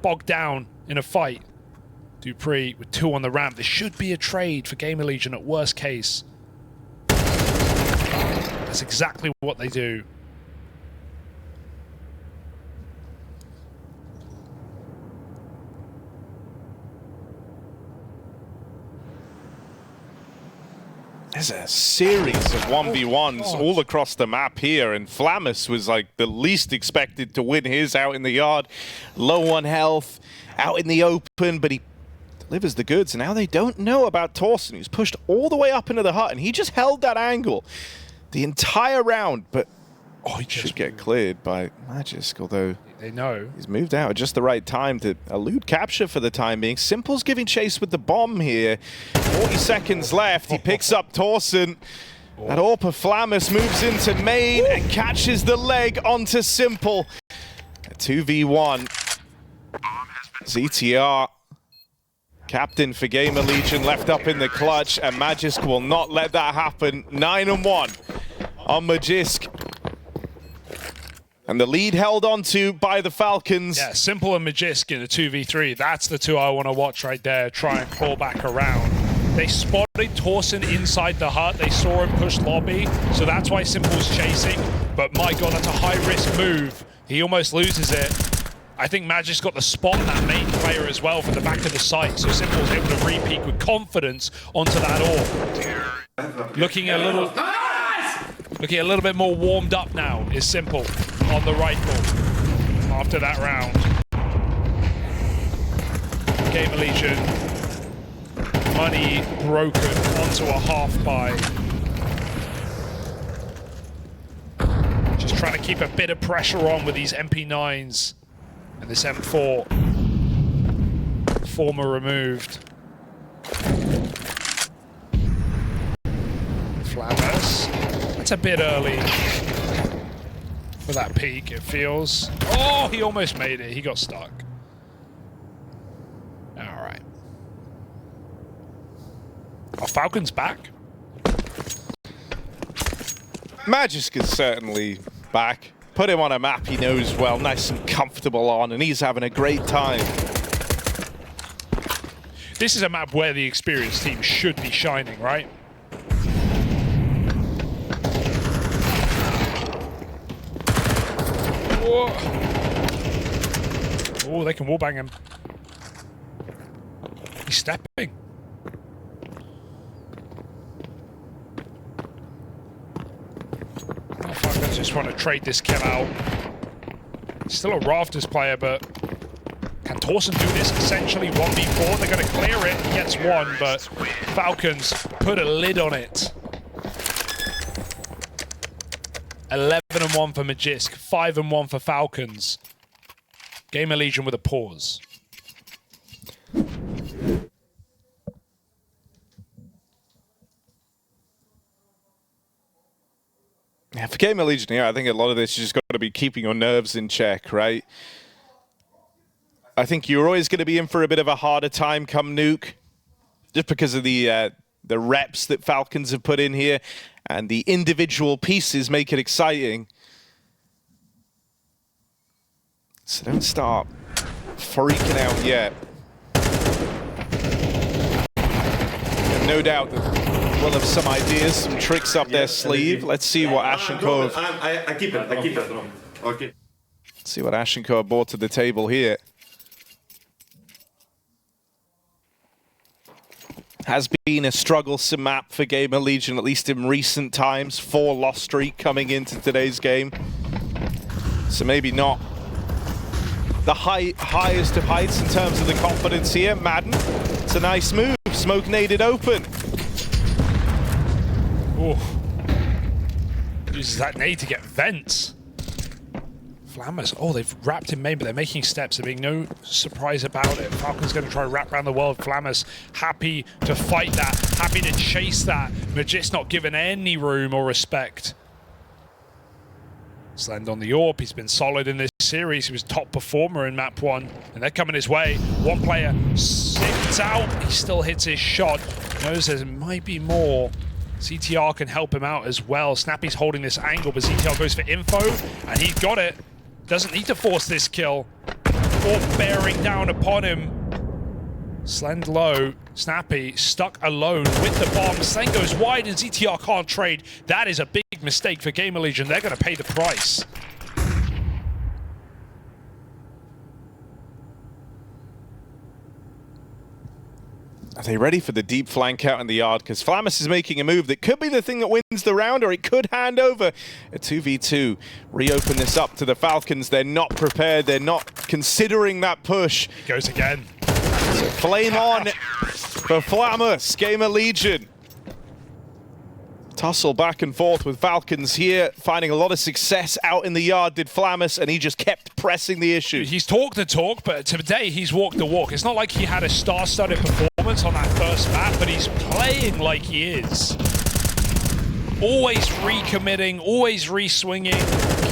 bogged down in a fight. Dupree with 2 on the ramp. This should be a trade for GamerLegion at worst case. That's exactly what they do. There's a series of 1v1s all across the map here, and Flamus was like the least expected to win his out in the yard. Low on health, out in the open, but he delivers the goods. And now they don't know about Torsen, who's pushed all the way up into the hut, and he just held that angle the entire round, but he should get cleared by Magisk, although they know he's moved out at just the right time to elude capture for the time being. Simple's giving chase with the bomb here. 40 seconds left. He picks up Torsen. That AWP of Flamus moves into main and catches the leg onto Simple. A 2v1. ZTR, captain for GamerLegion, left up in the clutch, and Magisk will not let that happen. 9-1 on Magisk. And the lead held onto by the Falcons. Yeah, Simple and Magisk in a 2v3. That's the two I want to watch right there. Try and claw back around. They spotted Torsen inside the hut. They saw him push lobby, so that's why Simple's chasing. But my god, that's a high-risk move. He almost loses it. I think Magisk got the spot on that main player as well from the back of the site, so Simple's able to re-peek with confidence onto that AWP. Looking a little bit more warmed up now is Simple on the rifle after that round. GamerLegion, money broken onto a half buy. Just trying to keep a bit of pressure on with these MP9s. And this M4, former removed. Flamus, that's a bit early for that peak, it feels. Oh, he almost made it, he got stuck. All right. Are Falcons back? Magisk is certainly back. Put him on a map he knows well, nice and comfortable on, and he's having a great time. This is a map where the experienced team should be shining, right? Oh, they can wallbang him. He's stepping. I just want to trade this kill out. Still a Rafters player, but can Torsen do this? Essentially 1v4. They're going to clear it. He gets one, but Falcons put a lid on it. 11-1 for Magisk, 5-1 for Falcons. GamerLegion with a pause. Yeah, for GamerLegion here, I think a lot of this is just got to be keeping your nerves in check, right? I think you're always going to be in for a bit of a harder time come Nuke, just because of the reps that Falcons have put in here, and the individual pieces make it exciting. So don't start freaking out yet. No doubt that we'll have some ideas, some tricks up their sleeve. Let's see what Ashenkov... I keep it. Okay. Let's see what Ashenkov brought to the table here. Has been a strugglesome map for GamerLegion, at least in recent times. 4 loss streak coming into today's game. So maybe not the highest of heights in terms of the confidence here. Madden, it's a nice move. Smoke naded open. Ooh. Uses that nade to get vents. Flamus. Oh, they've wrapped in main, but they're making steps. There being no surprise about it. Falcon's going to try to wrap around the world. Flamus happy to fight that, happy to chase that. Magisk not given any room or respect. Slend on the AWP. He's been solid in this series. He was top performer in map 1, and they're coming his way. One player sits out. He still hits his shot. Knows there might be more. ZTR can help him out as well. Snappy's holding this angle, but ZTR goes for info, and he's got it. Doesn't need to force this kill. Or bearing down upon him. Slend low. Snappy stuck alone with the bomb. Slend goes wide, and ZTR can't trade. That is a big mistake for GamerLegion. They're going to pay the price. Are they ready for the deep flank out in the yard? Because Flamus is making a move that could be the thing that wins the round, or it could hand over a 2v2. Reopen this up to the Falcons. They're not prepared. They're not considering that push. He goes again. So flame on for Flamus, GamerLegion. Tussle back and forth with Falcons here, finding a lot of success out in the yard, did Flamus, and he just kept pressing the issue. He's talked the talk, but today he's walked the walk. It's not like he had a star-studded performance on that first map, but he's playing like he is. Always recommitting, always re-swinging,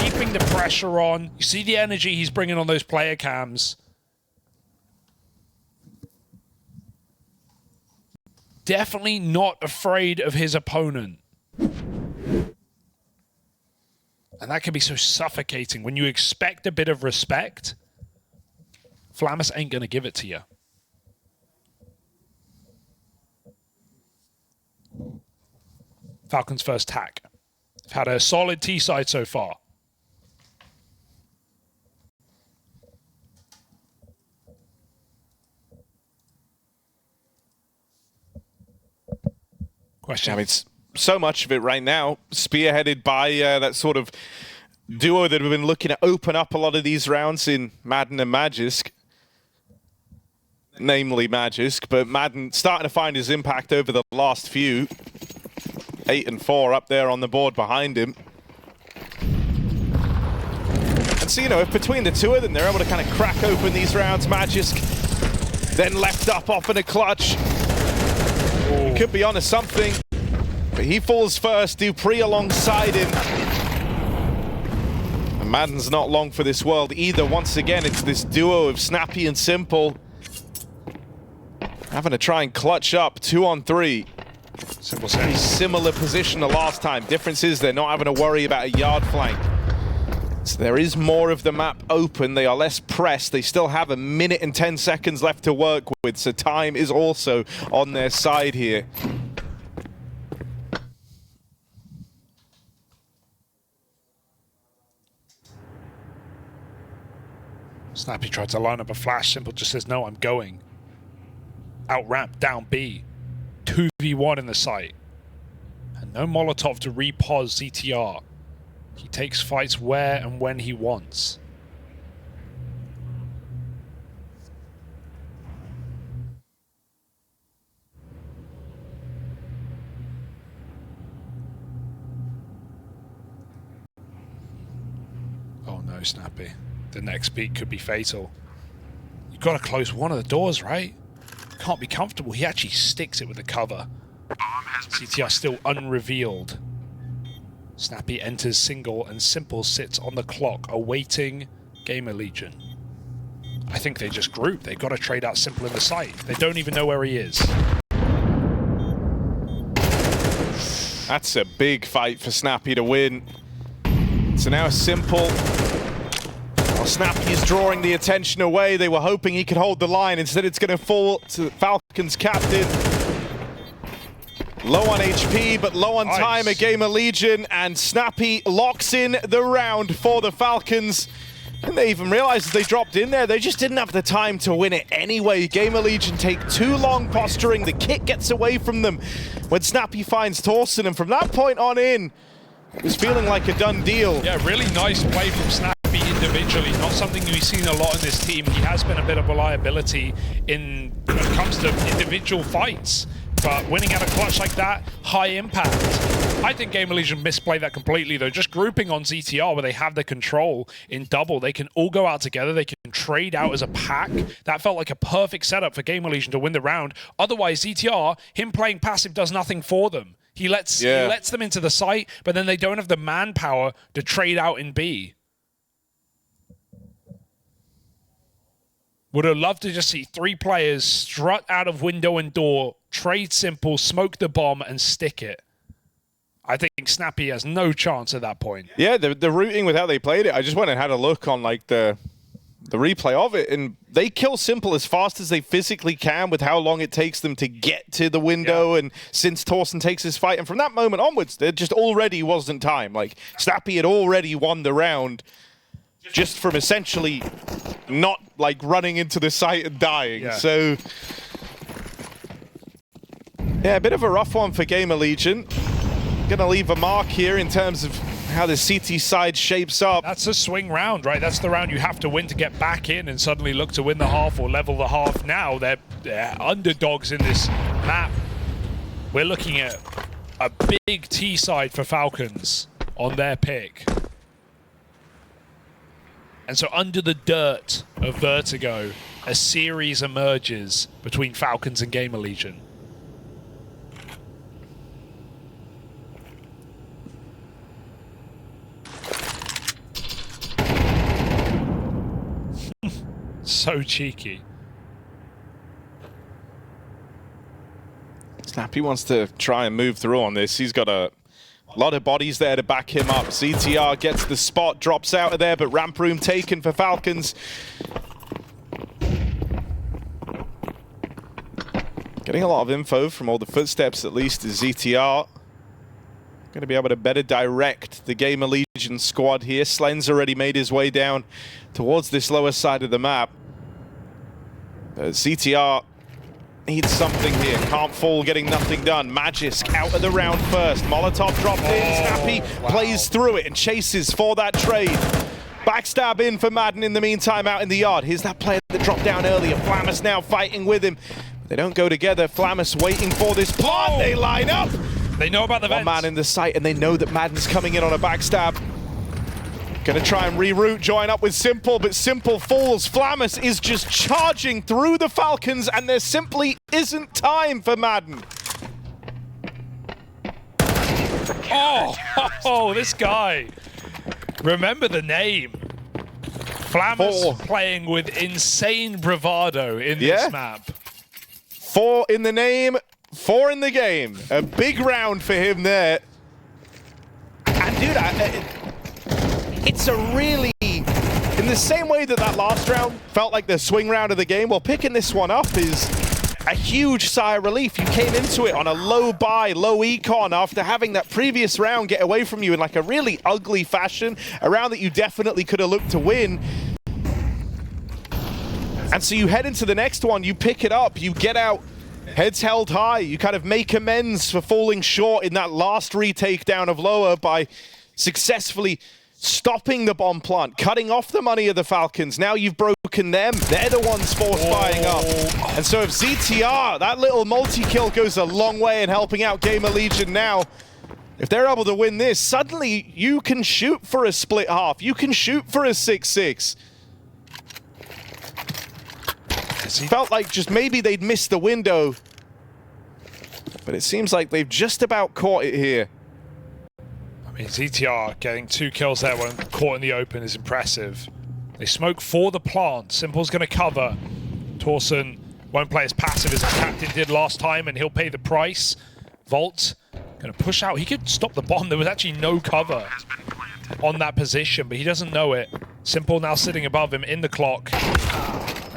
keeping the pressure on. You see the energy he's bringing on those player cams. Definitely not afraid of his opponent. And that can be so suffocating. When you expect a bit of respect, Flamus ain't going to give it to you. Falcons first tack. They've had a solid T side so far. Question. I mean, it's so much of it right now, spearheaded by that sort of duo that have been looking to open up a lot of these rounds in Madden and Magisk. Namely Magisk, but Madden starting to find his impact over the last few. 8 and 4 up there on the board behind him. And so, you know, if between the two of them, they're able to kind of crack open these rounds, Magisk then left up off in a clutch. He could be onto something, but he falls first, Dupree alongside him. And Madden's not long for this world either. Once again, it's this duo of Snappy and Simple having to try and clutch up 2 on 3. Simple Pretty similar position the last time. Difference is they're not having to worry about a yard flank. So there is more of the map open. They are less pressed. They still have 1 minute and 10 seconds left to work with, so time is also on their side here. Snappy tried to line up a flash. Simple just says, no, I'm going. Out ramp, down B. 2v1 in the site. And no Molotov to repause ZTR. He takes fights where and when he wants. Oh no, Snappy. The next beat could be fatal. You've got to close one of the doors, right? Can't be comfortable. He actually sticks it with the cover. CTR still unrevealed. Snappy enters single and Simple sits on the clock awaiting GamerLegion. I think they just group. They've got to trade out Simple in the site. They don't even know where he is. That's a big fight for Snappy to win. So now Simple. Snappy is drawing the attention away. They were hoping he could hold the line. Instead, it's going to fall to the Falcons captain. Low on HP, but low on time at GamerLegion. And Snappy locks in the round for the Falcons. And they even realized as they dropped in there, they just didn't have the time to win it anyway. GamerLegion take too long posturing. The kick gets away from them when Snappy finds Torsten. And from that point on in, it was feeling like a done deal. Yeah, really nice play from Snappy individually. Not something we've seen a lot in this team. He has been a bit of a liability when it comes to individual fights. But winning out a clutch like that, high impact. I think GamerLegion misplayed that completely though. Just grouping on ZTR where they have the control in double. They can all go out together. They can trade out as a pack. That felt like a perfect setup for GamerLegion to win the round. Otherwise, ZTR, him playing passive does nothing for them. He lets them into the site, but then they don't have the manpower to trade out in B. Would have loved to just see 3 players strut out of window and door, trade Simple, smoke the bomb, and stick it. I think Snappy has no chance at that point. Yeah, the routing with how they played it, I just went and had a look on like the replay of it, and they kill Simple as fast as they physically can with how long it takes them to get to the window. And since Torsten takes his fight, and from that moment onwards, there just already wasn't time. Like, Snappy had already won the round just from essentially not like running into the site and dying. Yeah. So yeah, a bit of a rough one for GamerLegion. Gonna leave a mark here in terms of how the CT side shapes up. That's a swing round, right? That's the round you have to win to get back in and suddenly look to win the half or level the half. Now they're underdogs in this map. We're looking at a big T side for Falcons on their pick. And so under the dirt of Vertigo, a series emerges between Falcons and GamerLegion. so cheeky. Snappy wants to try and move through on this. He's got a lot of bodies there to back him up. ZTR gets the spot, drops out of there, but ramp room taken for Falcons. Getting a lot of info from all the footsteps, at least, is ZTR. Going to be able to better direct the GamerLegion squad here. Slen's already made his way down towards this lower side of the map. ZTR needs something here. Can't fall, getting nothing done. Magisk out of the round first. Molotov dropped in. Snappy plays through it and chases for that trade. Backstab in for Madden in the meantime out in the yard. Here's that player that dropped down earlier. Flamus now fighting with him. They don't go together. Flamus waiting for this plant. They line up. They know about the vents. One man in the site, and they know that Madden's coming in on a backstab. Gonna try and reroute, join up with Simple, but Simple falls. Flamus is just charging through the Falcons, and there simply isn't time for Madden. Oh, this guy. Remember the name. Flamus playing with insane bravado in this map. 4 in the name, 4 in the game. A big round for him there. And dude, it's a really, in the same way that that last round felt like the swing round of the game, well, picking this one up is a huge sigh of relief. You came into it on a low buy, low econ after having that previous round get away from you in like a really ugly fashion, a round that you definitely could have looked to win. And so you head into the next one, you pick it up, you get out, heads held high, you kind of make amends for falling short in that last retake down of lower by successfully stopping the bomb plant, cutting off the money of the Falcons. Now you've broken them. They're the ones force buying up. And so if ZTR, that little multi-kill goes a long way in helping out GamerLegion now. If they're able to win this, suddenly you can shoot for a split half. You can shoot for a 6-6. Felt like just maybe they'd missed the window. But it seems like they've just about caught it here. I mean, ZTR getting 2 kills there when caught in the open is impressive. They smoke for the plant. Simple's going to cover. Torsen won't play as passive as his captain did last time, and he'll pay the price. Volt going to push out. He could stop the bomb. There was actually no cover on that position, but he doesn't know it. Simple now sitting above him in the clock.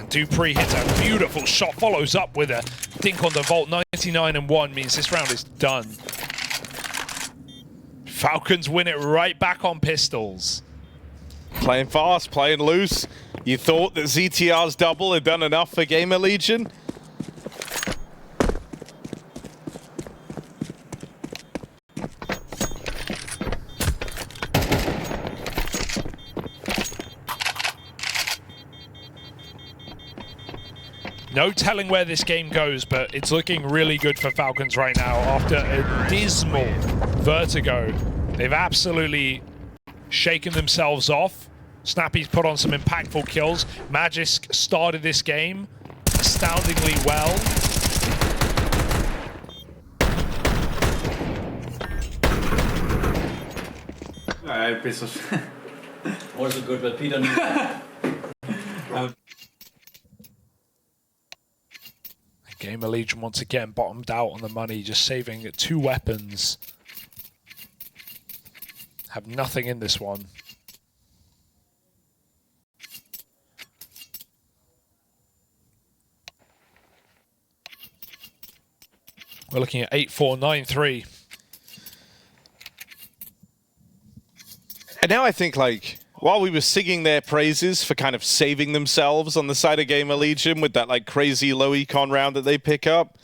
Dupree hits a beautiful shot, follows up with a dink on the Volt. 99-1 means this round is done. Falcons win it right back on pistols. Playing fast, playing loose. You thought that ZTR's double had done enough for GamerLegion? No telling where this game goes, but it's looking really good for Falcons right now. After a dismal Vertigo, they've absolutely shaken themselves off. Snappy's put on some impactful kills. Magisk started this game astoundingly well. Also good, but Peter. GamerLegion once again bottomed out on the money, just saving 2 weapons. Have nothing in this one. We're looking at 8-4-9-3. And now I think, like, while we were singing their praises for kind of saving themselves on the side of GamerLegion with that, like, crazy low econ round that they pick up,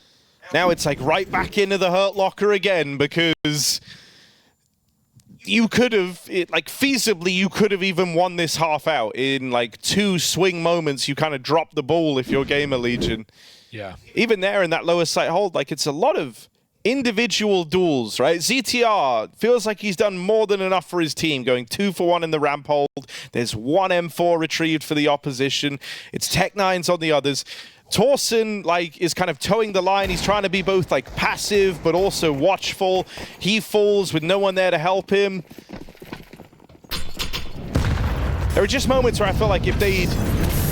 now it's, like, right back into the hurt locker again, because you could have, like, feasibly, you could have even won this half out in, like, 2 swing moments. You kind of drop the ball if you're GamerLegion. Yeah. Even there in that lower site hold, like, it's a lot of individual duels, right? ZTR feels like he's done more than enough for his team, going 2 for 1 in the ramp hold. There's 1 M4 retrieved for the opposition. It's Tech9s on the others. Torsen, like, is kind of towing the line. He's trying to be both, like, passive but also watchful. He falls with no one there to help him. There are just moments where I feel like if they'd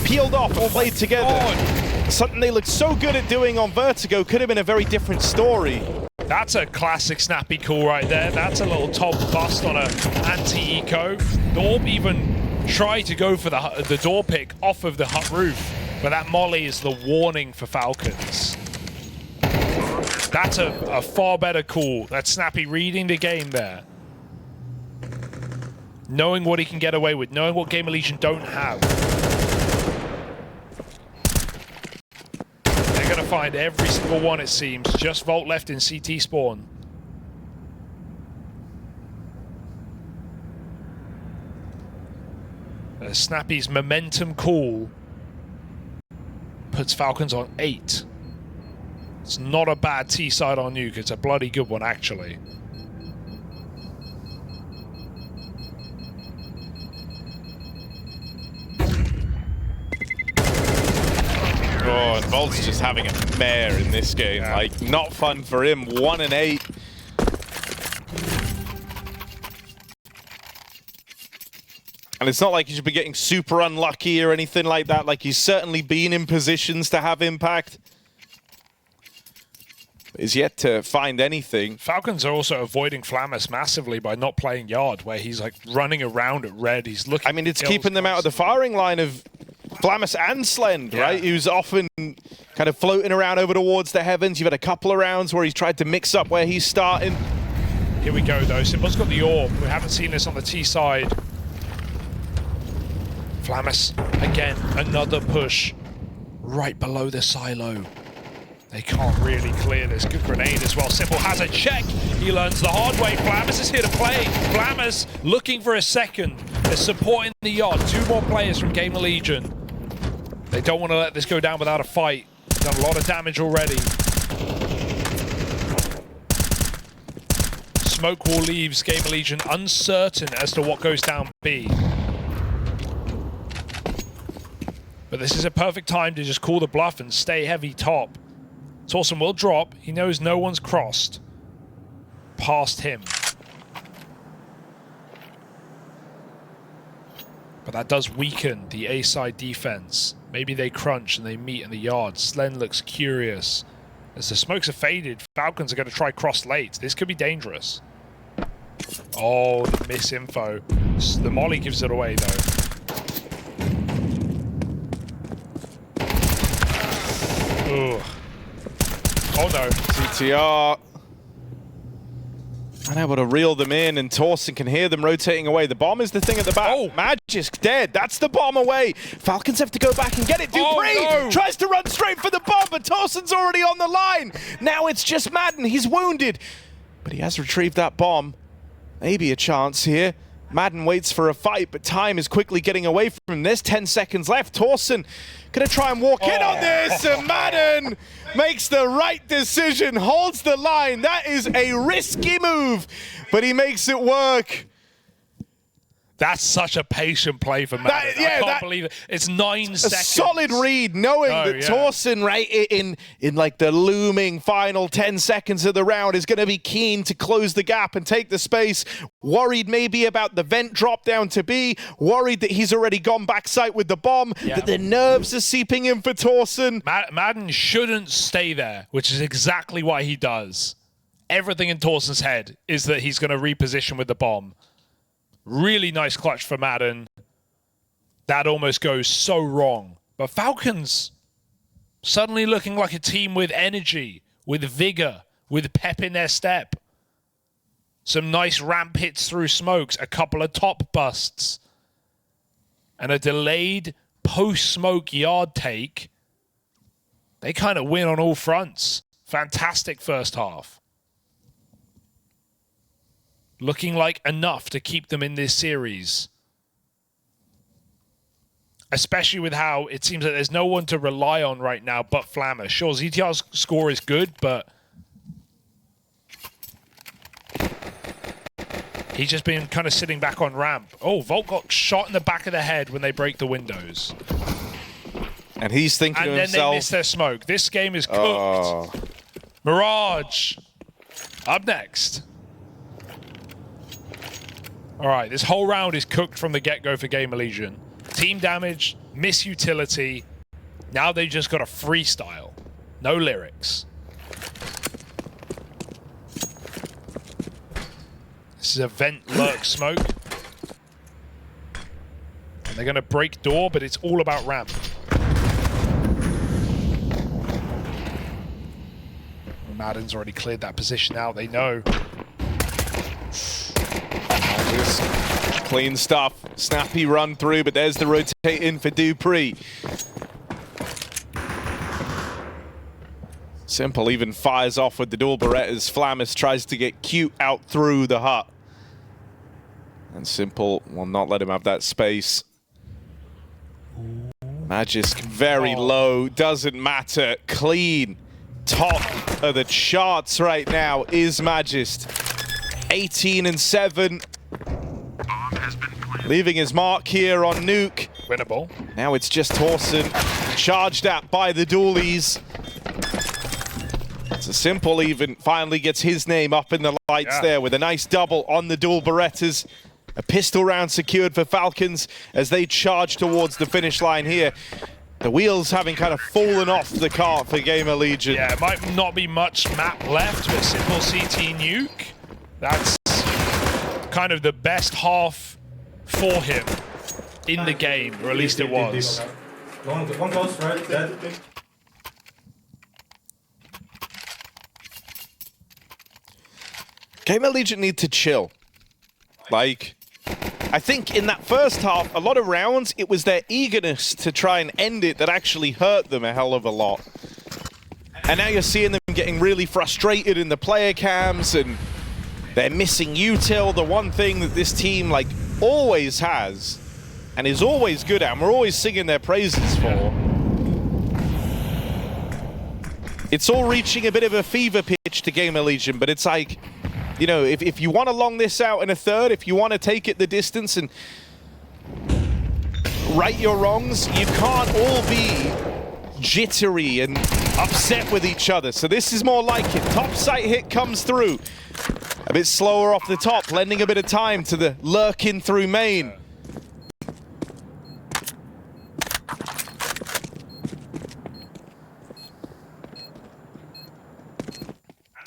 peeled off and played together. Something they looked so good at doing on Vertigo could have been a very different story. That's a classic snappy call right there. That's a little top bust on an anti-eco. Orb even tried to go for the door pick off of the hut roof, but that molly is the warning for Falcons. That's a far better call. That's Snappy reading the game there. Knowing what he can get away with, knowing what GamerLegion don't have. They're going to find every single one, it seems. Just Volt left in CT spawn. Snappy's momentum call puts Falcons on 8. It's not a bad T-side on Nuke. It's a bloody good one, actually. Oh, and Volt's just having a mare in this game. Yeah. Like, not fun for him. 1 and 8. And it's not like he should be getting super unlucky or anything like that. Like, he's certainly been in positions to have impact. Is yet to find anything. Falcons are also avoiding Flamus massively by not playing Yard, where he's like running around at red. He's looking. I mean, it's keeping them out of the firing line of Flamus and Slend, right? Who's often kind of floating around over towards the heavens. You've had a couple of rounds where he's tried to mix up where he's starting. Here we go, though. Simba's got the orb. We haven't seen this on the T side. Flamus, again, another push right below the silo. They can't really clear this. Good grenade as well. Simple has a check. He learns the hard way. Flamus is here to play. Flamus looking for a second. They're supporting the Yard. 2 more players from GamerLegion. They don't want to let this go down without a fight. Done a lot of damage already. Smoke wall leaves GamerLegion uncertain as to what goes down B. But this is a perfect time to just call the bluff and stay heavy top. Torsen will drop. He knows no one's crossed past him. But that does weaken the A-side defense. Maybe they crunch and they meet in the Yard. Slen looks curious. As the smokes are faded, Falcons are going to try cross late. This could be dangerous. Oh, the misinfo. The molly gives it away, though. Ugh. Oh no. CTR. Unable to reel them in, and Torsen can hear them rotating away. The bomb is the thing at the back. Oh. Magisk dead. That's the bomb away. Falcons have to go back and get it. Dupree no. tries to run straight for the bomb, but Torsen's already on the line. Now it's just Madden. He's wounded, but he has retrieved that bomb. Maybe a chance here. Madden waits for a fight, but time is quickly getting away from him. There's 10 seconds left. Torsen gonna try and walk in on this, and Madden makes the right decision, holds the line. That is a risky move, but he makes it work. That's such a patient play for Madden. I can't believe it. It's 9 seconds. A solid read, knowing that Torsen, right, in like the looming final 10 seconds of the round is going to be keen to close the gap and take the space. Worried maybe about the vent drop down to B. Worried that he's already gone backside with the bomb. That the nerves are seeping in for Torsen. Madden shouldn't stay there, which is exactly why he does. Everything in Torsen's head is that he's going to reposition with the bomb. Really nice clutch for Madden. That almost goes so wrong. But Falcons suddenly looking like a team with energy, with vigor, with pep in their step. Some nice ramp hits through smokes, a couple of top busts, and a delayed post-smoke Yard take. They kind of win on all fronts. Fantastic first half. Looking like enough to keep them in this series. Especially with how it seems that there's no one to rely on right now but Flammer. Sure, ZTR's score is good, but he's just been kind of sitting back on ramp. Oh, Volt got shot in the back of the head when they break the windows. And he's thinking to himself... And then they miss their smoke. This game is cooked. Mirage. Up next. All right, this whole round is cooked from the get-go for GamerLegion. Team damage, miss utility. Now they just got a freestyle. No lyrics. This is a vent lurk smoke. And they're going to break door, but it's all about ramp. Madden's already cleared that position out. They know. Clean stuff. Snappy run through, but there's the rotate in for Dupree. Simple even fires off with the dual Berettas. Flamus tries to get cute out through the hut. And Simple will not let him have that space. Magisk very low, doesn't matter. Clean. Top of the charts right now is Magisk. 18 and 7. Leaving his mark here on Nuke. Winnable. Now it's just Torsen, charged at by the dualies. So Simple even finally gets his name up in the lights there with a nice double on the dual Berettas. A pistol round secured for Falcons as they charge towards the finish line here. The wheels having kind of fallen off the cart for GamerLegion. Yeah, it might not be much map left, but Simple CT Nuke. That's kind of the best half for him in the game, or at least it was. One close, right? Dead. GamerLegion need to chill. Like, I think in that first half, a lot of rounds, it was their eagerness to try and end it that actually hurt them a hell of a lot. And now you're seeing them getting really frustrated in the player cams, and they're missing util, the one thing that this team like always has and is always good at, and we're always singing their praises for. It's all reaching a bit of a fever pitch to GamerLegion, but it's like, you know, if you want to long this out in a third, if you want to take it the distance and right your wrongs, you can't all be jittery and upset with each other. So this is more like it. Top sight hit comes through. A bit slower off the top, lending a bit of time to the lurking through main.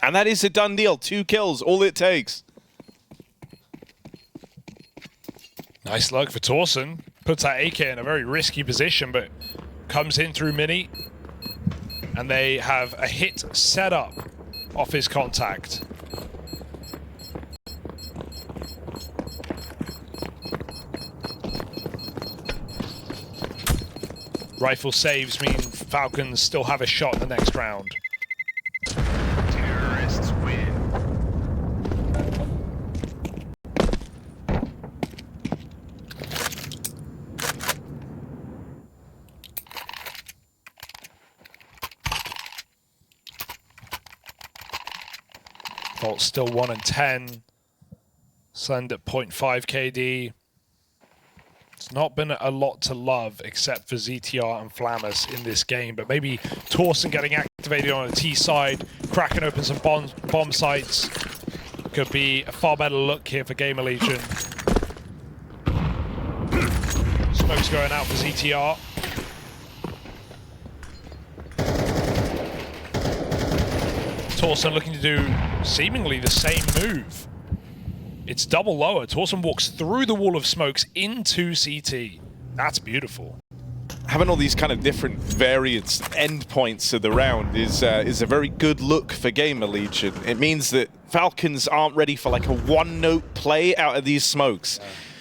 And that is a done deal. 2 kills, all it takes. Nice luck for Torsen. Puts that AK in a very risky position, but comes in through mini. And they have a hit set up off his contact. Rifle saves mean Falcons still have a shot in the next round. Terrorists win. Volt's still 1 and 10. Send at 0.5 KD. It's not been a lot to love except for ZTR and Flamus in this game, but maybe Torsen getting activated on a T side, cracking open some bomb sites could be a far better look here for GamerLegion. Smoke's going out for ZTR. Torsen looking to do seemingly the same move. It's double lower. Torsen walks through the wall of smokes into CT. That's beautiful. Having all these kind of different variants, endpoints of the round is a very good look for GamerLegion. It means that Falcons aren't ready for like a one-note play out of these smokes.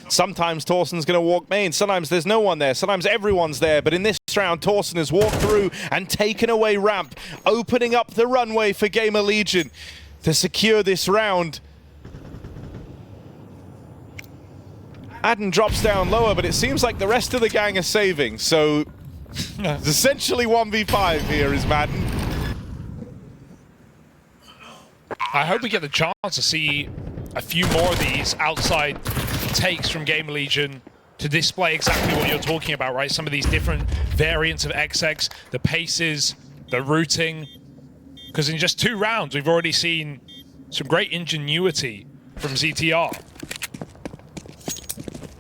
Sometimes Torsen's going to walk main, sometimes there's no one there, sometimes everyone's there, but in this round, Torsen has walked through and taken away ramp, opening up the runway for GamerLegion to secure this round. Adden drops down lower, but it seems like the rest of the gang are saving, so it's essentially 1v5 here is Madden. I hope we get the chance to see a few more of these outside takes from GamerLegion to display exactly what you're talking about, right? Some of these different variants of XX, the paces, the routing. Because in just 2 rounds, we've already seen some great ingenuity from ZTR.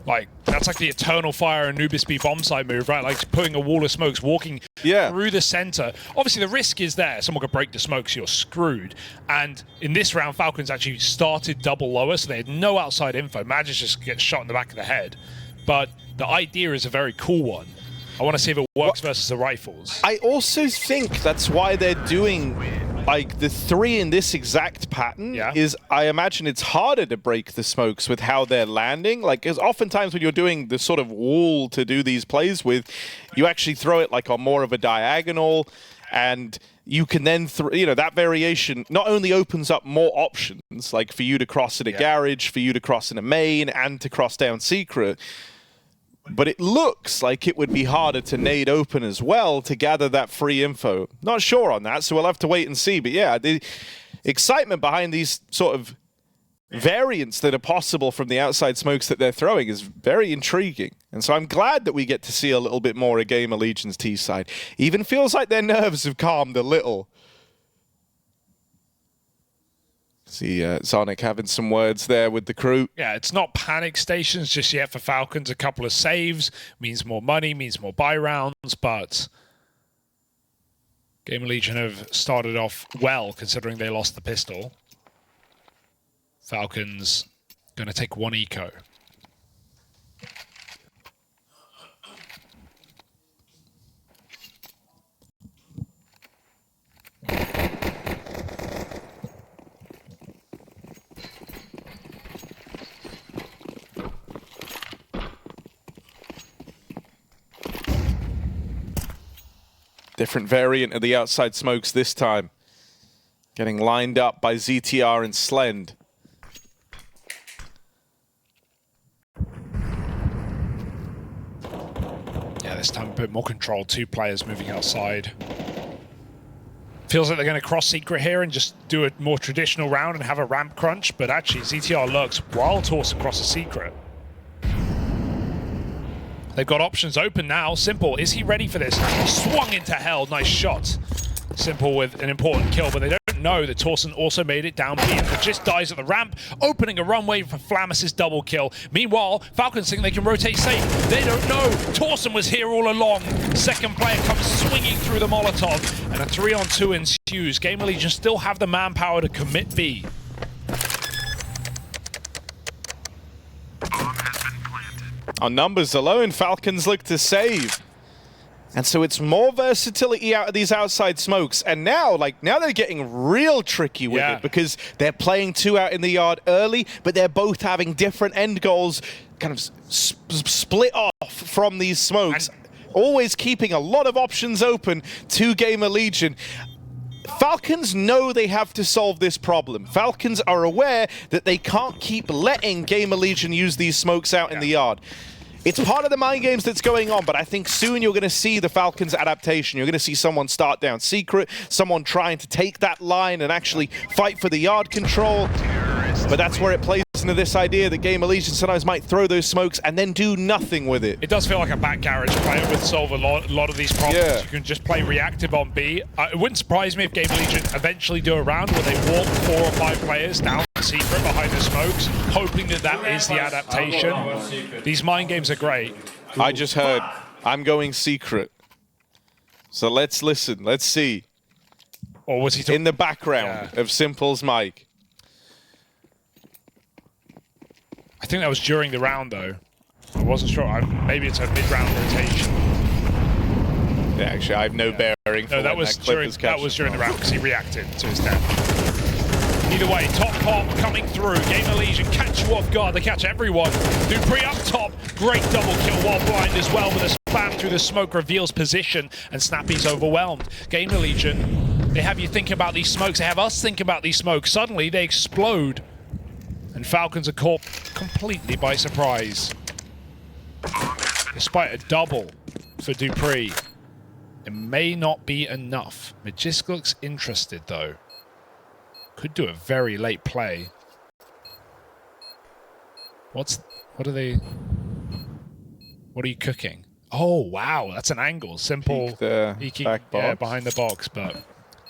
Like, that's like the Eternal Fire and Nubis B bomb site move, right? Like putting a wall of smokes, walking through the center. Obviously, the risk is there. Someone could break the smokes, you're screwed. And in this round, Falcons actually started double lower, so they had no outside info. Magisk just gets shot in the back of the head. But the idea is a very cool one. I want to see if it works versus the rifles. I also think that's why they're doing like the 3 in this exact pattern is, I imagine it's harder to break the smokes with how they're landing. Like, because oftentimes when you're doing the sort of wall to do these plays with, you actually throw it like on more of a diagonal, and you can then, you know, that variation not only opens up more options, like for you to cross in a garage, for you to cross in a main, and to cross down secret, but it looks like it would be harder to nade open as well to gather that free info. Not sure on that, so we'll have to wait and see. But yeah, the excitement behind these sort of variants that are possible from the outside smokes that they're throwing is very intriguing. And so I'm glad that we get to see a little bit more of GamerLegion's T side. Even feels like their nerves have calmed a little. See Sonic having some words there with the crew. Yeah, it's not panic stations just yet for Falcons. A couple of saves means more money, means more buy rounds, but GamerLegion have started off well considering they lost the pistol. Falcons going to take 1 eco. Different variant of the outside smokes this time. Getting lined up by ZTR and Slend. Yeah, this time a bit more control. 2 players moving outside. Feels like they're going to cross secret here and just do a more traditional round and have a ramp crunch, but actually ZTR lurks while Torsen crosses secret. They've got options open now. Simple, is he ready for this? Swung into hell, nice shot. Simple with an important kill, but they don't know that Torsen also made it down B. And just dies at the ramp, opening a runway for Flamus' double kill. Meanwhile, Falcons think they can rotate safe. They don't know. Torsen was here all along. Second player comes swinging through the Molotov, and a 3-on-2 ensues. GamerLegion still have the manpower to commit B. On numbers alone, Falcons look to save. And so it's more versatility out of these outside smokes. And now, now they're getting real tricky with it because they're playing 2 out in the yard early, but they're both having different end goals kind of split off from these smokes. Always keeping a lot of options open to GamerLegion. Falcons know they have to solve this problem. Falcons are aware that they can't keep letting GamerLegion use these smokes out in the yard. It's part of the mind games that's going on, but I think soon you're going to see the Falcons' adaptation. You're going to see someone start down secret, someone trying to take that line and actually fight for the yard control. But that's where it plays into this idea that GamerLegion sometimes might throw those smokes and then do nothing with it. It does feel like a back garage player would solve a lot of these problems. You can just play reactive on B. It wouldn't surprise me if GamerLegion eventually do a round where they walk 4 or 5 players down secret behind the smokes, hoping that that is the adaptation. These mind games are great. I just heard, I'm going secret. So let's listen, let's see. Or was he in the background of Simple's mic? I think that was during the round, though. I wasn't sure. Maybe it's a mid-round rotation. Yeah, actually, I have no bearing for that was during the round because he reacted to his death. Either way, top pop coming through. GamerLegion catch you off guard. They catch everyone. Dupree up top. Great double kill while blind as well, with a spam through the smoke reveals position, and Snappy's overwhelmed. GamerLegion, they have you thinking about these smokes. They have us thinking about these smokes. Suddenly, they explode. And Falcons are caught completely by surprise. Despite a double for Dupree, it may not be enough. Magisk looks interested, though. Could do a very late play. What are you cooking? Oh, wow, that's an angle. Simple. Back box. Behind the box, but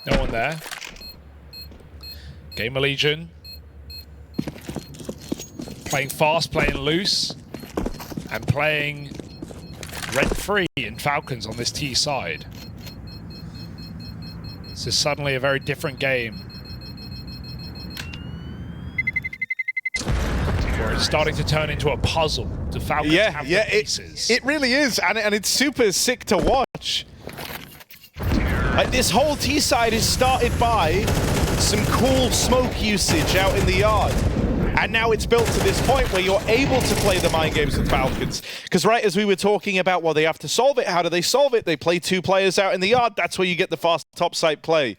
no one there. GamerLegion. Playing fast, playing loose. and playing rent-free in Falcons on this T side. This is suddenly a very different game. Where it's starting to turn into a puzzle. The Falcons have the pieces. It really is, and it's super sick to watch. Like, this whole T side is started by some cool smoke usage out in the yard. And now it's built to this point where you're able to play the mind games with Falcons. Because right as we were talking about, well, they have to solve it. How do they solve it? They play 2 players out in the yard. That's where you get the fast top site play.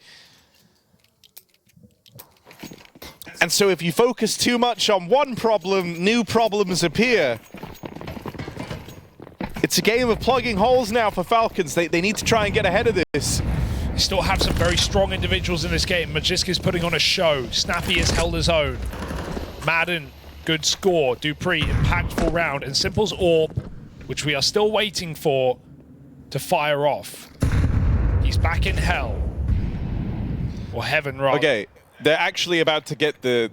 And so if you focus too much on one problem, new problems appear. It's a game of plugging holes now for Falcons. They need to try and get ahead of this. They still have some very strong individuals in this game. Magisk is putting on a show. Snappy has held his own. Madden, good score. Dupree, impactful round. And Simple's AWP, which we are still waiting for to fire off. He's back in hell. Or heaven, rather. Okay, they're actually about to get the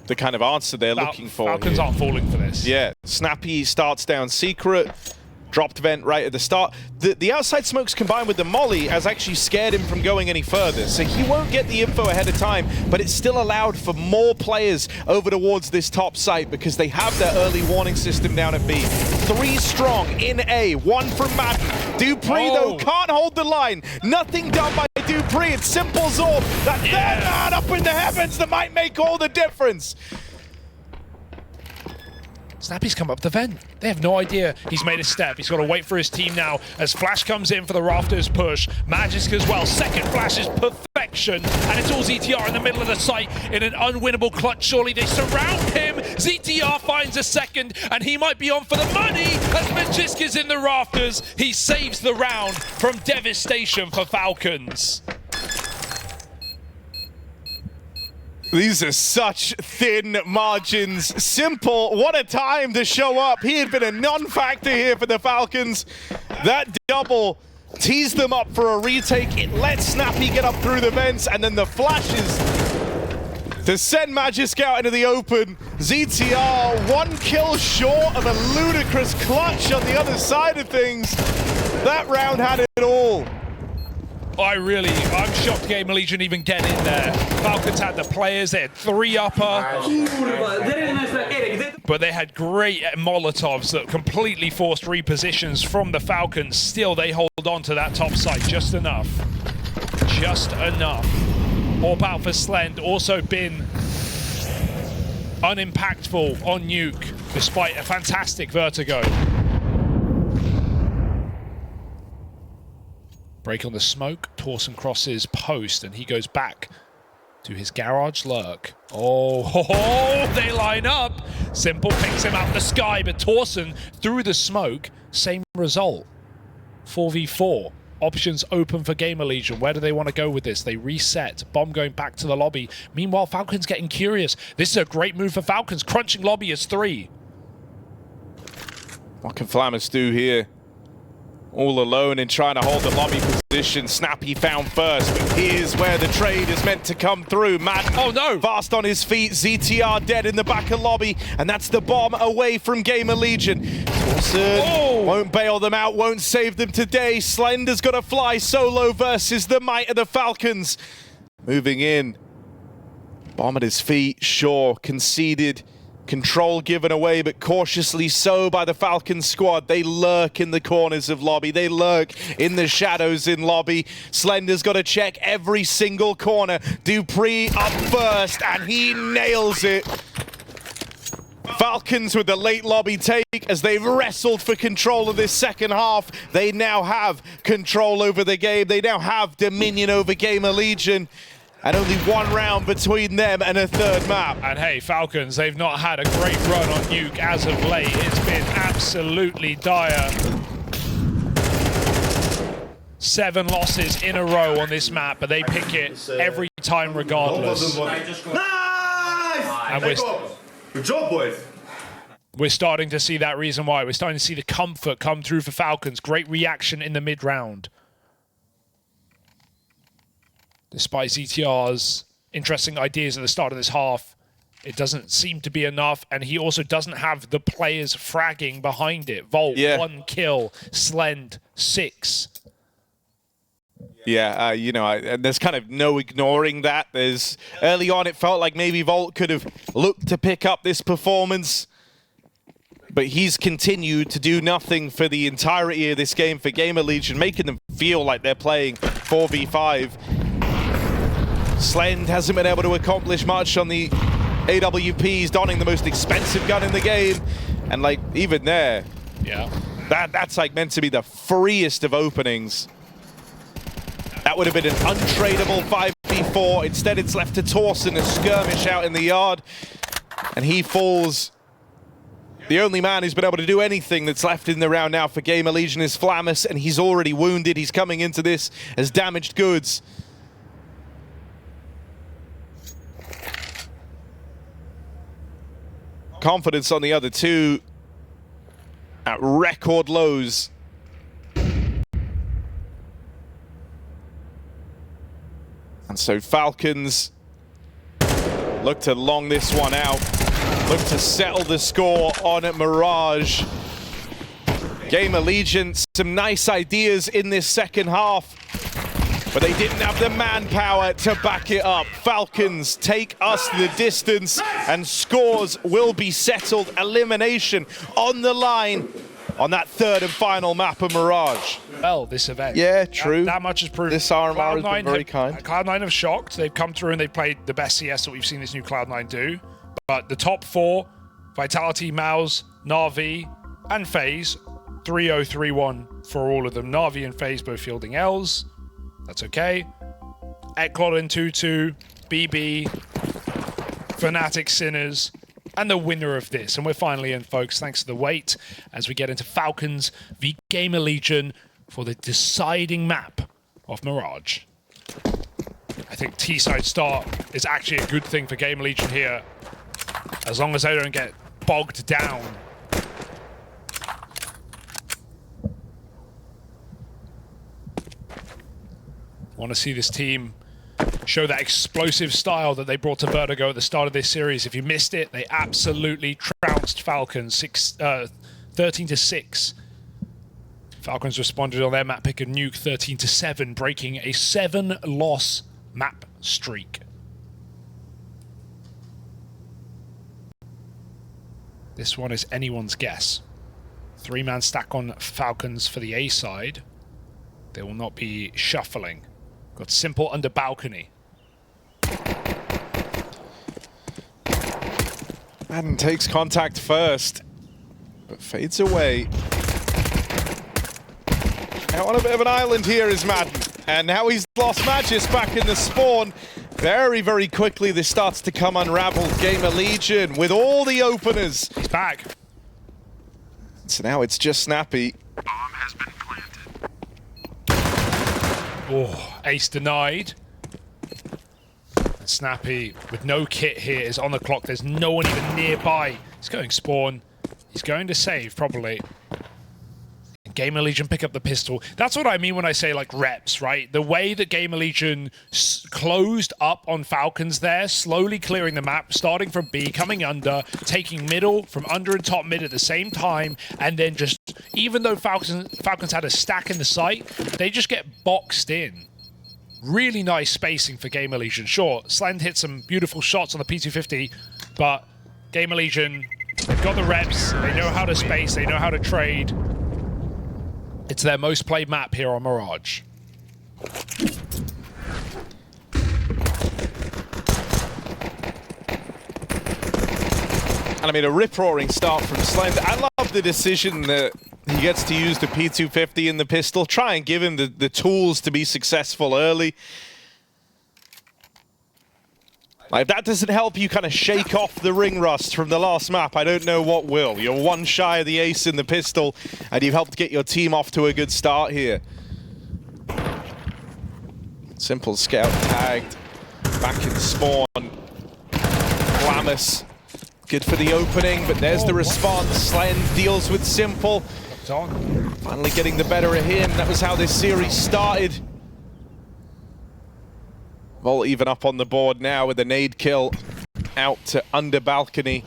kind of answer they're looking for. Falcons aren't falling for this. Yeah, Snappy starts down secret. Dropped vent right at the start. The outside smokes combined with the molly has actually scared him from going any further. So he won't get the info ahead of time, but it's still allowed for more players over towards this top site because they have their early warning system down at B. 3 strong in A, 1 from Madden. Dupree, though, can't hold the line. Nothing done by Dupree. It's simple Zorb. That third man up in the heavens that might make all the difference. Snappy's come up the vent. They have no idea he's made a step. He's got to wait for his team now as Flash comes in for the Rafters push. Magisk as well. Second Flash is perfection. And it's all ZTR in the middle of the site in an unwinnable clutch. Surely they surround him. ZTR finds a second and he might be on for the money as Magisk is in the Rafters. He saves the round from devastation for Falcons. These are such thin margins. Simple, what a time to show up. He had been a non-factor here for the Falcons. That double teased them up for a retake. It let Snappy get up through the vents, and then the flashes to send Magisk out into the open. ZTR 1 kill short of a ludicrous clutch on the other side of things. That round had it all. I'm shocked GamerLegion even get in there. Falcons had the players, they had 3 upper. But they had great Molotovs that completely forced repositions from the Falcons. Still, they hold on to that top side just enough. Just enough. AWP out for Slend, also been unimpactful on Nuke, despite a fantastic Vertigo. Break on the smoke, Torsen crosses post, and he goes back to his garage lurk. Oh, they line up. Simple picks him out the sky, but Torsen through the smoke, same result. 4v4. Options open for GamerLegion. Where do they want to go with this? They reset. Bomb going back to the lobby. Meanwhile, Falcons getting curious. This is a great move for Falcons. Crunching lobby as 3. What can Flammers do here? All alone in trying to hold the lobby position. Snappy found first, but here's where the trade is meant to come through. Madden fast on his feet. ZTR dead in the back of lobby, and that's the bomb away from GamerLegion. Torsen won't bail them out, won't save them today. Slender's got to fly solo versus the might of the Falcons. Moving in. Bomb at his feet, sure, conceded. Control given away, but cautiously so by the Falcons squad. They lurk in the corners of lobby. They lurk in the shadows in lobby. Slender's got to check every single corner. Dupree up first, and he nails it. Falcons with the late lobby take as they've wrestled for control of this second half. They now have control over the game. They now have dominion over GamerLegion. And only 1 round between them and a 3rd map. And hey, Falcons, they've not had a great run on Nuke as of late. It's been absolutely dire. 7 losses in a row on this map, but they pick it every time regardless. Nice! And Good job, boys. we're starting to see that reason why. We're starting to see the comfort come through for Falcons. Great reaction in the mid-round. Despite ZTR's interesting ideas at the start of this half, It doesn't seem to be enough, and he also doesn't have the players fragging behind it. Volt, 1 kill. Slend, 6. Yeah, you know, there's kind of no ignoring that. There's early on, it felt like maybe Volt could have looked to pick up this performance, but he's continued to do nothing for the entirety of this game for GamerLegion, making them feel like they're playing 4v5. Slend hasn't been able to accomplish much on the AWPs, donning the most expensive gun in the game, and like even there, that's like meant to be the freest of openings. That would have been an untradeable 5v4. Instead, it's left to Torsen, a skirmish out in the yard. And he falls. The only man who's been able to do anything that's left in the round now for GamerLegion is Flamus, and he's already wounded. He's coming into this as damaged goods. Confidence on the other two at record lows. And so Falcons look to long this one out, look to settle the score on Mirage. GamerLegion, some nice ideas in this second half, but they didn't have the manpower to back it up. Falcons take us the distance, and scores will be settled. Elimination on the line on that third and final map of Mirage. Well, this event. Yeah, true. That much is proven. This RMR has been very kind. Cloud9 have shocked. They've come through and they've played the best CS that we've seen this new Cloud9 do. But the top 4, Vitality, MOUZ, Na'Vi, and FaZe, 3-0, 3-1 for all of them. Na'Vi and FaZe both fielding L's. That's okay. Eclot in 2-2, BB, Fnatic Sinners, and the winner of this. And we're finally in, folks, thanks to the wait, as we get into Falcons v GamerLegion for the deciding map of Mirage. I think T-side start is actually a good thing for GamerLegion here, as long as they don't get bogged down. Want to see this team show that explosive style that they brought to Vertigo at the start of this series. If you missed it, they absolutely trounced Falcons 13-6. Falcons responded on their map pick of Nuke 13-7, breaking a 7-loss map streak. This one is anyone's guess. 3-man stack on Falcons for the A side. They will not be shuffling. Got Simple under balcony. Madden takes contact first, but fades away. Out on a bit of an island here is Madden, and now he's lost Magisk back in the spawn. Very, very quickly this starts to come unraveled. GamerLegion with all the openers. He's back. So now it's just Snappy. Bomb has been planted. Oh, ace denied. And Snappy with no kit here is on the clock. There's no one even nearby. He's going spawn. He's going to save probably. GamerLegion pick up the pistol. That's what I mean when I say like reps, right? The way that GamerLegion closed up on Falcons there, slowly clearing the map, starting from B, coming under, taking middle from under and top mid at the same time, and then just, even though Falcons had a stack in the site, they just get boxed in. Really nice spacing for GamerLegion. Sure, Slend hit some beautiful shots on the P250, but GamerLegion, they've got the reps, they know how to space, they know how to trade. It's their most played map here on Mirage. And I mean, a rip-roaring start from Slend. I love the decision that he gets to use the P250 in the pistol. Try and give him the tools to be successful early. Like, if that doesn't help you kind of shake off the ring rust from the last map, I don't know what will. You're one shy of the ace in the pistol, and you've helped get your team off to a good start here. Simple scout tagged. Back in spawn. Flamus. Good for the opening, but there's the response. Slend deals with Simple. Finally getting the better of him. That was how this series started. Volt even up on the board now with a nade kill. out to under balcony.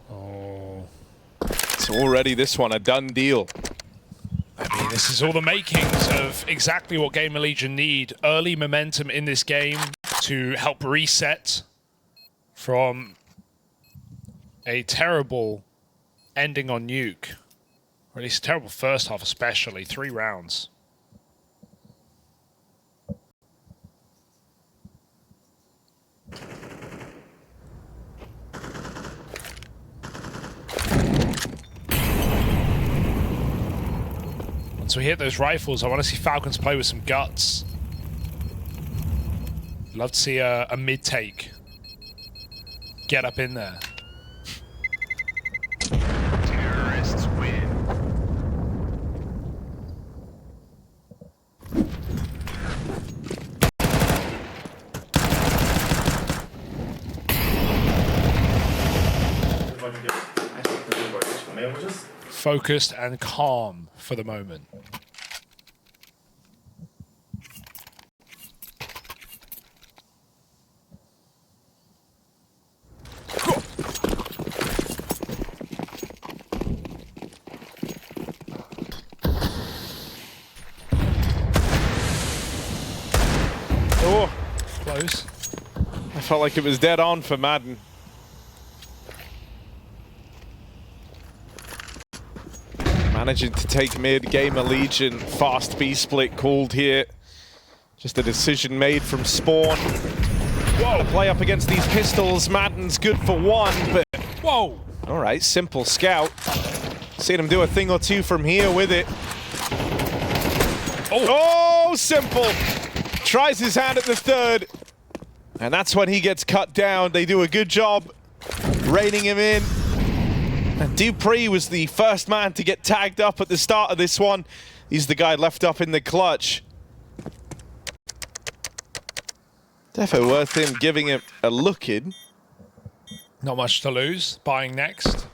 Oh. It's already this one a done deal. I mean, this is all the makings of exactly what GamerLegion need. Early momentum in this game to help reset from a terrible ending on Nuke. Or at least a terrible first half especially. 3 rounds. Once we hit those rifles, I want to see Falcons play with some guts. Love to see a mid-take. Get up in there. Terrorists win. Focused and calm for the moment. Oh, Close. I felt like it was dead on for Madden. Managing to take mid, GamerLegion, fast B split called here. Just a decision made from Spawn. Whoa, play up against these pistols. Madden's good for one, but Whoa! all right, simple scout. Seen him do a thing or two from here with it. Oh, simple. Tries his hand at the third. And that's when he gets cut down. They do a good job reining him in. And dupreeh was the first man to get tagged up at the start of this one. He's the guy left up in the clutch. Defo worth him giving him a look in. Not much to lose. Buying next.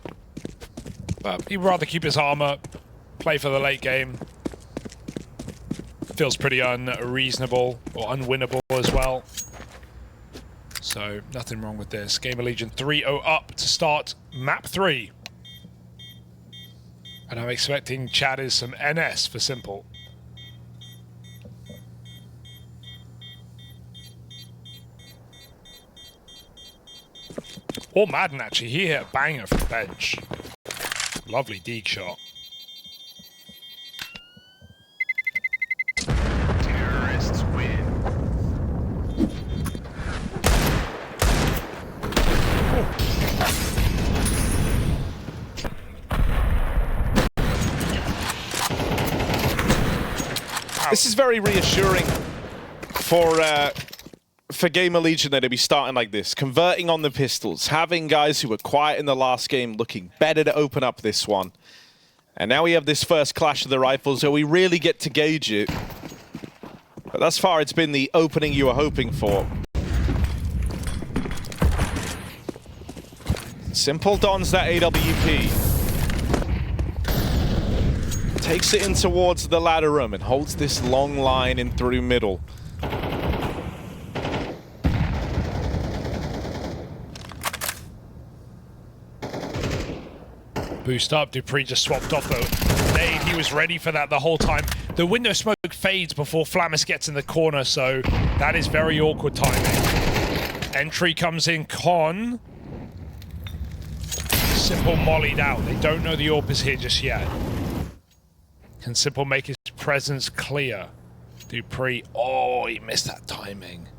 But he'd rather keep his armor, play for the late game. Feels pretty unreasonable or unwinnable as well. So nothing wrong with this. GamerLegion 3-0 up to start map 3. And I'm expecting Chad is some NS for simple. Or Madden actually, he hit a banger from the bench. Lovely deeg shot. Terrorists win. This is very reassuring for GamerLegion that to be starting like this, converting on the pistols, having guys who were quiet in the last game looking better to open up this one. And now we have this first clash of the rifles where we really get to gauge it. But thus far it's been the opening you were hoping for. Simple dons that AWP. Takes it in towards the ladder room and holds this long line in through middle. Boost up, dupreeh just swapped off the nade. He was ready for that the whole time. The window smoke fades before Flamis gets in the corner, so that is very awkward timing. Entry comes in, Con. Simple mollied out. They don't know the AWP is here just yet. Can Simple make his presence clear? dupreeh, oh, he missed that timing.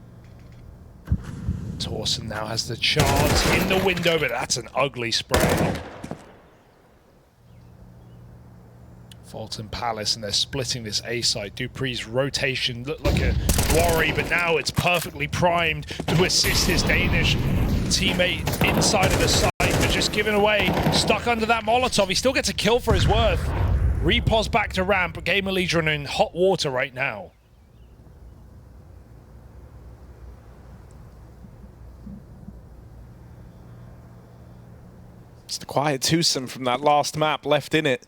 Torsen now has the chance in the window, but that's an ugly spray. Fulton Palace, and they're splitting this A side. dupreeh's rotation looked like a worry, but now it's perfectly primed to assist his Danish teammate inside of the site, but just given away, stuck under that Molotov. He still gets a kill for his worth. Repos back to ramp, but GamerLegion are in hot water right now. It's the quiet twosome from that last map left in it.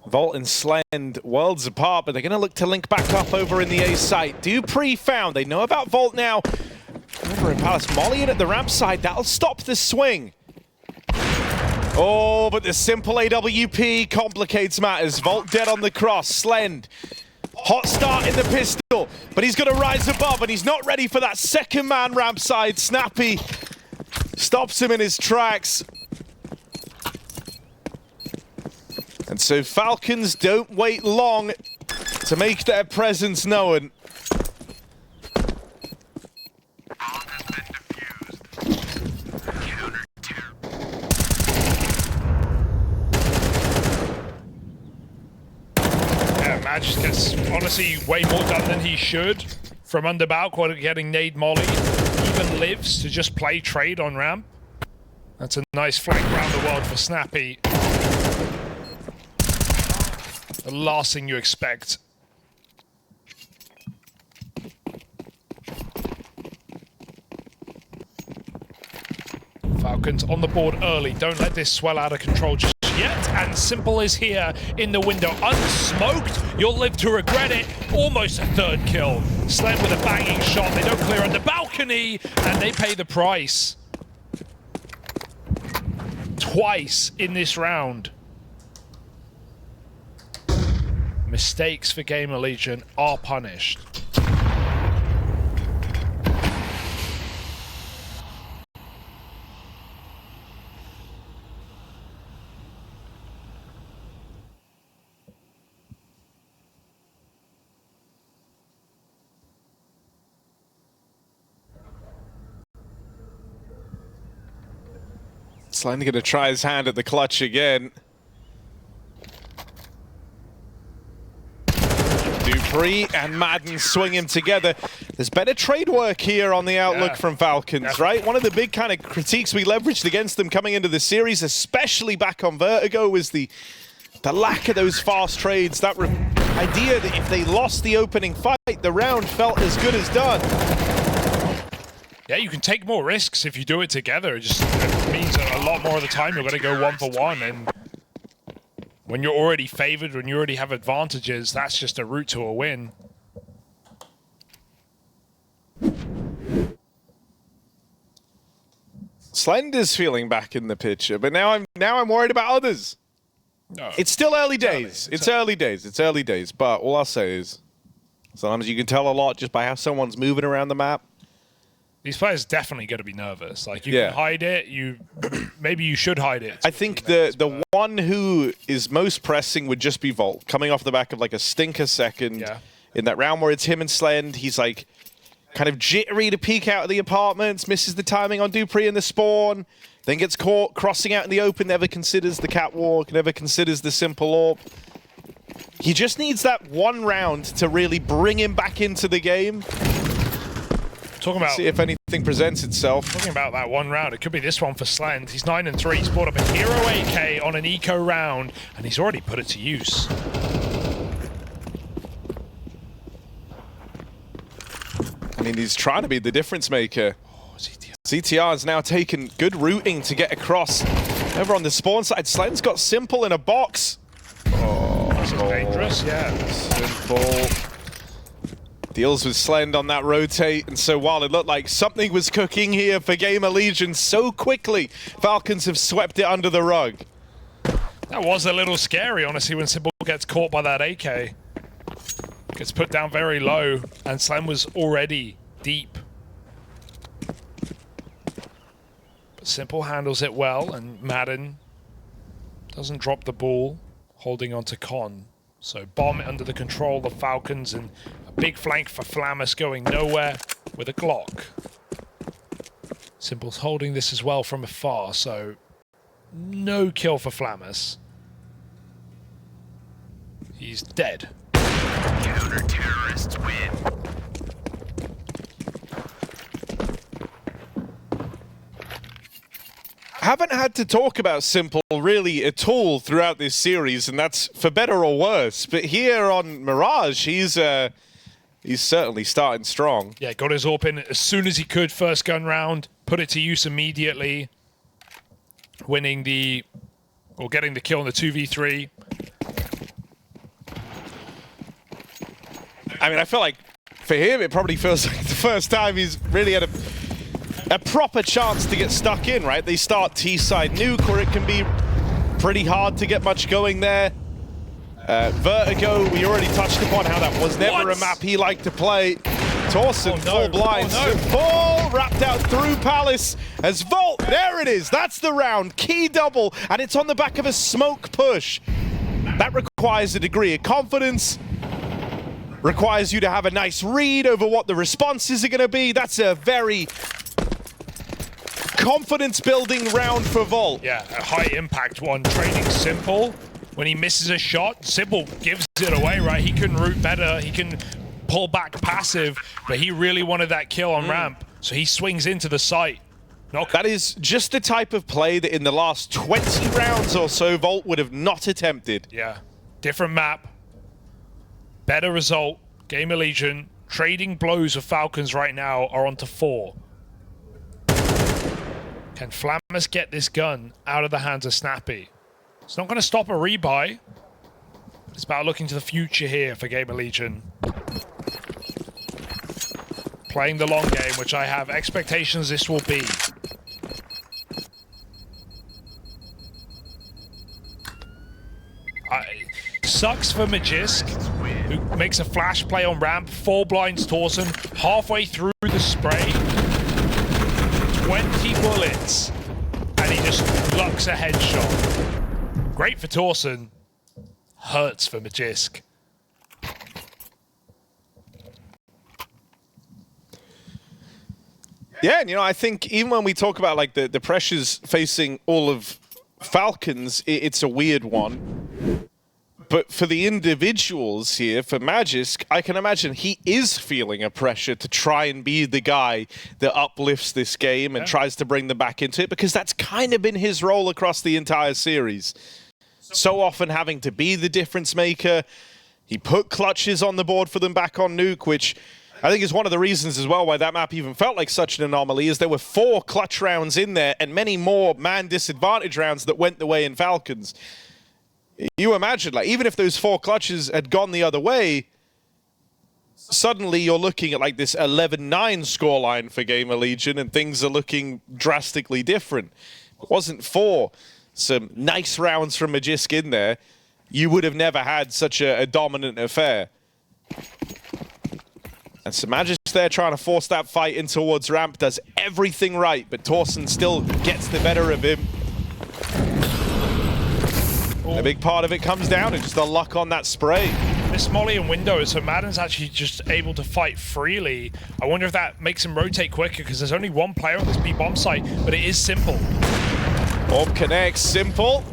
Volt and Slend worlds apart, but they're going to look to link back up over in the A site. Dupree found. They know about Volt now. Over in Palace, Molly in at the ramp side. That'll stop the swing. Oh, but the simple AWP complicates matters. Volt dead on the cross. Slend, hot start in the pistol, but he's going to rise above, and he's not ready for that second man ramp side. Snappy stops him in his tracks. And so Falcons don't wait long to make their presence known. Magisk gets honestly way more done than he should from under balcony, getting nade molly. Even lives to just play trade on ramp. That's a nice flank round the world for Snappy. The last thing you expect. Falcons on the board early. Don't let this swell out of control just yet. And Simple is here in the window. Unsmoked. You'll live to regret it. Almost a third kill. Slem with a banging shot. They don't clear under balcony. And they pay the price. Twice in this round. Mistakes for GamerLegion are punished. Slend going to try his hand at the clutch again. Dupree and Madden swing him together. There's better trade work here on the outlook from Falcons, right? One of the big kind of critiques we leveraged against them coming into the series, especially back on Vertigo, was the lack of those fast trades. That idea that if they lost the opening fight, the round felt as good as done. Yeah, you can take more risks if you do it together. It just means that a lot more of the time you're going to go 1-for-1. And when you're already favored, when you already have advantages, that's just a route to a win. Slend is feeling back in the picture, but now I'm worried about others. No, it's still early days. It's early days. But all I'll say is sometimes you can tell a lot just by how someone's moving around the map. These players are definitely going to be nervous. Like, you can hide it. Maybe you should hide it. I think the one who is most pressing would just be Volt, coming off the back of like a stinker second in that round where it's him and Slend. He's like kind of jittery to peek out of the apartments, misses the timing on Dupree in the spawn, then gets caught crossing out in the open, never considers the catwalk, never considers the simple AWP. He just needs that one round to really bring him back into the game. Talking about, see if anything presents itself. Talking about that one round, it could be this one for Slend. He's 9-3. He's brought up a hero AK on an eco round, and he's already put it to use. I mean, he's trying to be the difference maker. Oh, ZTR has now taken good routing to get across. Over on the spawn side, Slend's got Simple in a box. Oh, this is dangerous, yeah. Simple deals with Slend on that rotate, and so while it looked like something was cooking here for GamerLegion so quickly, Falcons have swept it under the rug. That was a little scary, honestly, when Simple gets caught by that AK. Gets put down very low, and Slend was already deep. But Simple handles it well, and Madden doesn't drop the ball, holding on to Con. So bomb under the control of Falcons, and a big flank for Flamus going nowhere with a Glock. Simple's holding this as well from afar, so no kill for Flamus. He's dead. Counter-terrorists win. Haven't had to talk about Simple really at all throughout this series, and that's for better or worse. But here on Mirage, he's certainly starting strong. Yeah, got his AWP in as soon as he could. First gun round, put it to use immediately, winning the, or getting the kill in the 2v3. I mean, I feel like for him, it probably feels like the first time he's really had a proper chance to get stuck in, right? They start T-side Nuke, where it can be pretty hard to get much going there. Vertigo, we already touched upon how that was never a map he liked to play. Torsen, full blinds. Ball wrapped out through Palace as Volt, there it is. That's the round. Key double, and it's on the back of a smoke push. That requires a degree of confidence. Requires you to have a nice read over what the responses are going to be. That's a very confidence-building round for Volt. Yeah, a high-impact one. Trading Simple. When he misses a shot, Simple gives it away, right? He can root better. He can pull back passive, but he really wanted that kill on ramp, so he swings into the site. That is just the type of play that in the last 20 rounds or so, Volt would have not attempted. Yeah, different map, better result. GamerLegion trading blows with Falcons right now are on to 4. Can Flamus get this gun out of the hands of Snappy? It's not going to stop a rebuy. It's about looking to the future here for GamerLegion. Playing the long game, which I have expectations this will be. Sucks for Magisk, who makes a flash play on ramp, 4 blinds Torsen, halfway through the spray. 20 bullets, and he just lucks a headshot. Great for Torsen, hurts for Magisk. Yeah, and I think even when we talk about like the pressures facing all of Falcons, it's a weird one. But for the individuals here, for Magisk, I can imagine he is feeling a pressure to try and be the guy that uplifts this game and tries to bring them back into it, because that's kind of been his role across the entire series. So often having to be the difference maker. He put clutches on the board for them back on Nuke, which I think is one of the reasons as well why that map even felt like such an anomaly, is there were 4 clutch rounds in there and many more man disadvantage rounds that went the way in Falcons. You imagine, like, even if those 4 clutches had gone the other way, suddenly you're looking at like this 11-9 scoreline for GamerLegion and things are looking drastically different. If it wasn't for some nice rounds from Magisk in there, you would have never had such a dominant affair. And so Magisk there trying to force that fight in towards ramp, does everything right, but Torsen still gets the better of him. A big part of it comes down to just the luck on that spray. This molly and window, so Madden's actually just able to fight freely. I wonder if that makes him rotate quicker, because there's only 1 player on this B-bomb site, but it is Simple. Orb connects, Simple.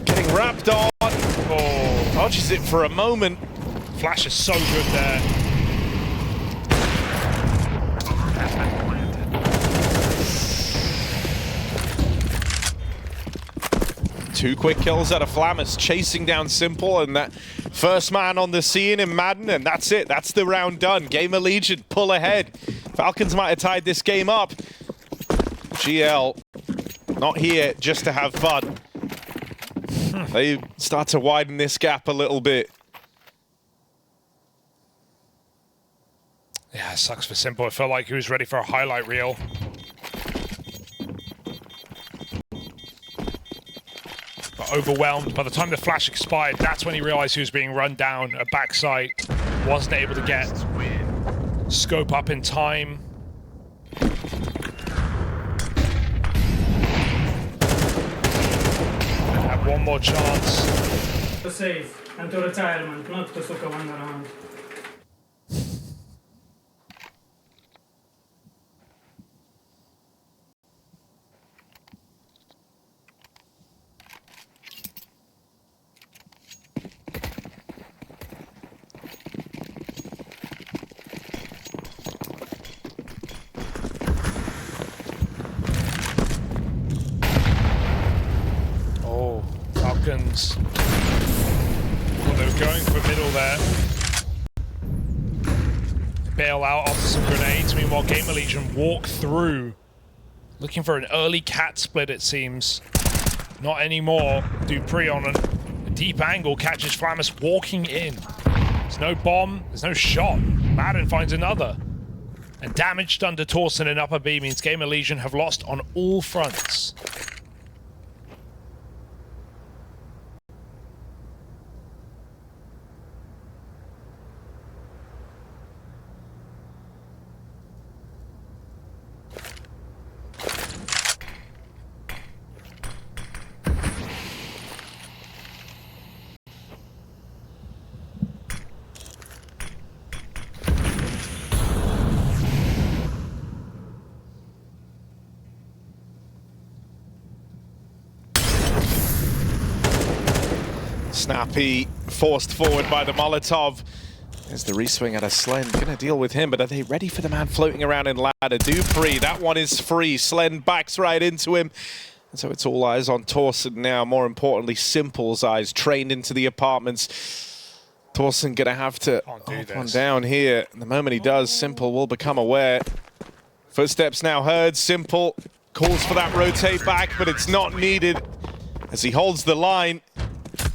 Getting wrapped on. Oh, dodges it for a moment. Flash is so good there. Two quick kills out of Flamus, chasing down Simple, and that first man on the scene in Madden, and that's it. That's the round done. GamerLegion pull ahead. Falcons might have tied this game up. GL not here just to have fun. They start to widen this gap a little bit. Yeah, it sucks for Simple. It felt like he was ready for a highlight reel. But overwhelmed. By the time the flash expired, that's when he realized he was being run down at backside. Wasn't able to get scope up in time. Had one more chance. To save and to retirement, not to suck one around. Falcons. Well, they were going for middle there. Bail out after some grenades. Meanwhile, GamerLegion walk through. Looking for an early cat split, it seems. Not anymore. Dupree on a Deep angle catches Flamus walking in. There's no bomb, there's no shot. Madden finds another. And damage done to Torsen in upper B means GamerLegion have lost on all fronts. Snappy forced forward by the Molotov. There's the reswing at a Slen. Gonna deal with him, but are they ready for the man floating around in ladder? Dupree, that one is free. Slen backs right into him. And so it's all eyes on Torsen now. More importantly, Simple's eyes trained into the apartments. Torsen gonna have to hold one down here. And the moment he does, Simple will become aware. Footsteps now heard. Simple calls for that rotate back, but it's not needed as he holds the line.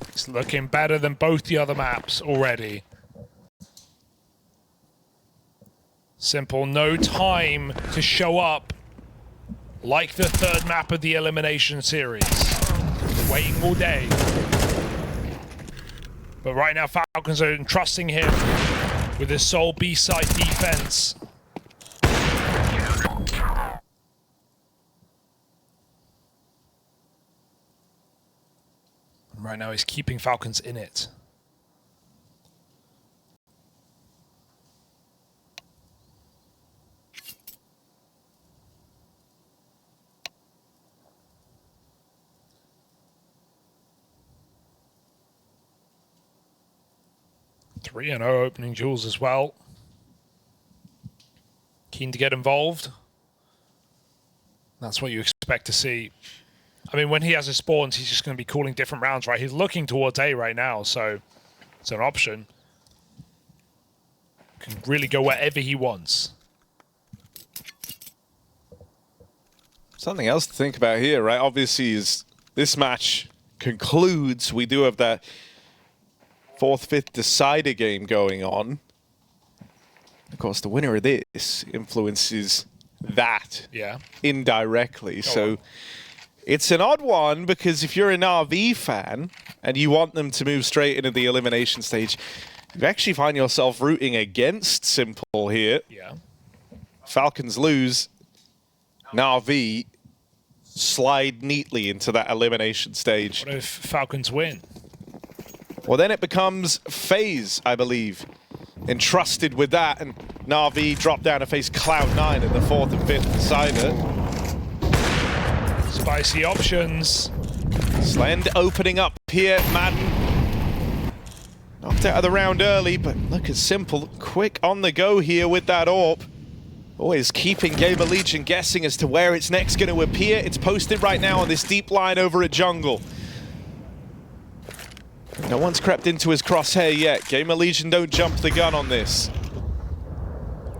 It's looking better than both the other maps already. Simple, no time to show up like the third map of the elimination series. Waiting all day. But right now, Falcons are entrusting him with his sole B-side defense. Right now, he's keeping Falcons in it. Three and 0 opening duels as well. Keen to get involved. That's what you expect to see. I mean, when he has his spawns, he's just going to be calling different rounds, right? He's looking towards A right now, so it's an option. Can really go wherever he wants. Something else to think about here, right? Obviously, as this match concludes, we do have that 4th, 5th decider game going on. Of course, the winner of this influences that indirectly. So it's an odd one because if you're an RV fan and you want them to move straight into the elimination stage, you actually find yourself rooting against Simple here. Yeah. Falcons lose. Na'Vi slide neatly into that elimination stage. What if Falcons win? Well, then it becomes FaZe, I believe, entrusted with that, and Na'Vi drop down to face Cloud9 in the 4th and 5th decider. Spicy options. Slend opening up here. Madden knocked out of the round early, but look at Simple, quick on the go here with that AWP. Always keeping GamerLegion guessing as to where it's next going to appear. It's posted right now on this deep line over at Jungle. No one's crept into his crosshair yet. GamerLegion don't jump the gun on this.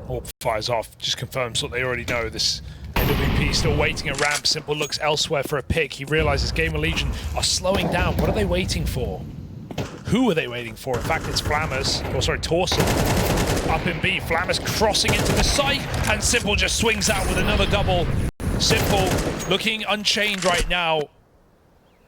AWP fires off, just confirms what they already know. This AWP still waiting at ramp. Simple looks elsewhere for a pick. He realizes GamerLegion are slowing down. What are they waiting for? Who are they waiting for? In fact, it's Flamus, or sorry, Torsen. Up in B, Flamus crossing into the site, and Simple just swings out with another double. Simple looking unchained right now.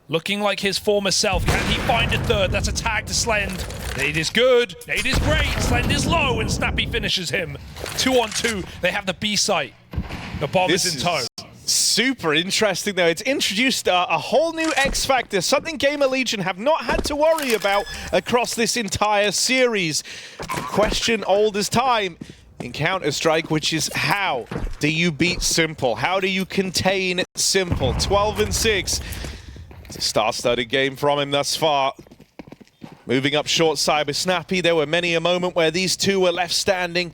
Looking like his former self. Can he find a third? That's a tag to Slend. Nade is good. Nade is great. Slend is low, and Snappy finishes him. 2-on-2. They have the B site. The bomb is in tow. Super interesting, though. It's introduced a whole new X factor, something GamerLegion have not had to worry about across this entire series. Question old as time in Counter-Strike, which is how do you beat Simple? How do you contain Simple? 12 and 6. It's a star-studded game from him thus far. Moving up short side with Snappy, there were many a moment where these two were left standing,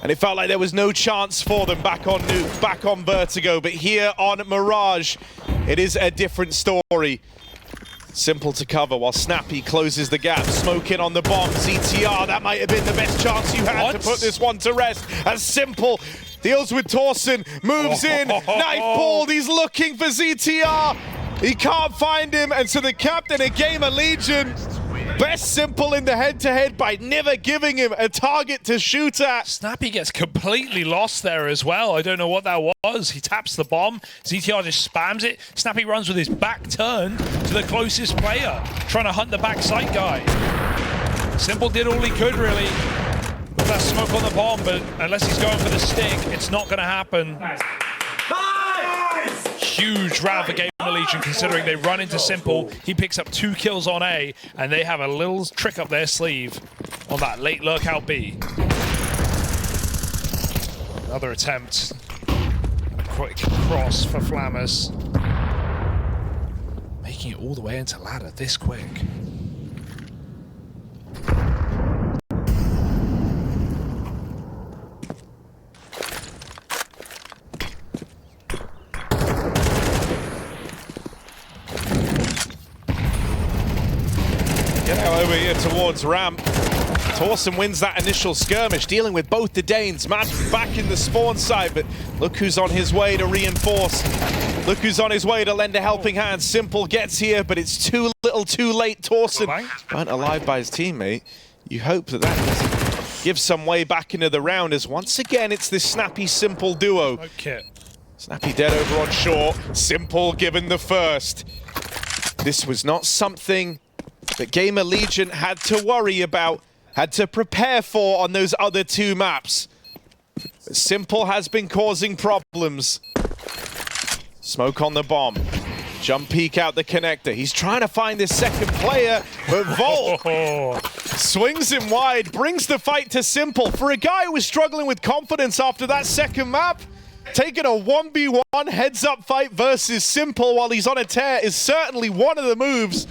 and it felt like there was no chance for them back on Nuke, back on Vertigo. But here on Mirage, it is a different story. Simple to cover while Snappy closes the gap. Smoke in on the bomb. ZTR, that might have been the best chance you had to put this one to rest. As Simple deals with Torsen, moves in, knife pulled, he's looking for ZTR. He can't find him, and so the captain of GamerLegion, best Simple in the head-to-head by never giving him a target to shoot at. Snappy gets completely lost there as well. I don't know what that was. He taps the bomb. ZTR just spams it. Snappy runs with his back turned to the closest player, trying to hunt the backside guy. Simple did all he could, really, with that smoke on the bomb, but unless he's going for the stick, it's not going to happen. Nice. Huge round for GamerLegion, considering they run into Simple. He picks up 2 kills on A, and they have a little trick up their sleeve on that late lurkout B. Another attempt. A quick cross for Flammers. Making it all the way into ladder this quick. Over here towards ramp. Torsen wins that initial skirmish, dealing with both the Danes. Magisk back in the spawn side, but look who's on his way to reinforce. Look who's on his way to lend a helping hand. Simple gets here, but it's too little too late. Torsen burnt alive by his teammate. You hope that that gives some way back into the round, as once again it's this Snappy Simple duo. Okay. Snappy dead over on short, Simple given the first. This was not something that GamerLegion had to worry about, had to prepare for on those other 2 maps. But Simple has been causing problems. Smoke on the bomb. Jump peek out the connector. He's trying to find this second player, but Volt swings him wide, brings the fight to Simple. For a guy who was struggling with confidence after that second map, taking a 1v1 heads-up fight versus Simple while he's on a tear is certainly one of the moves.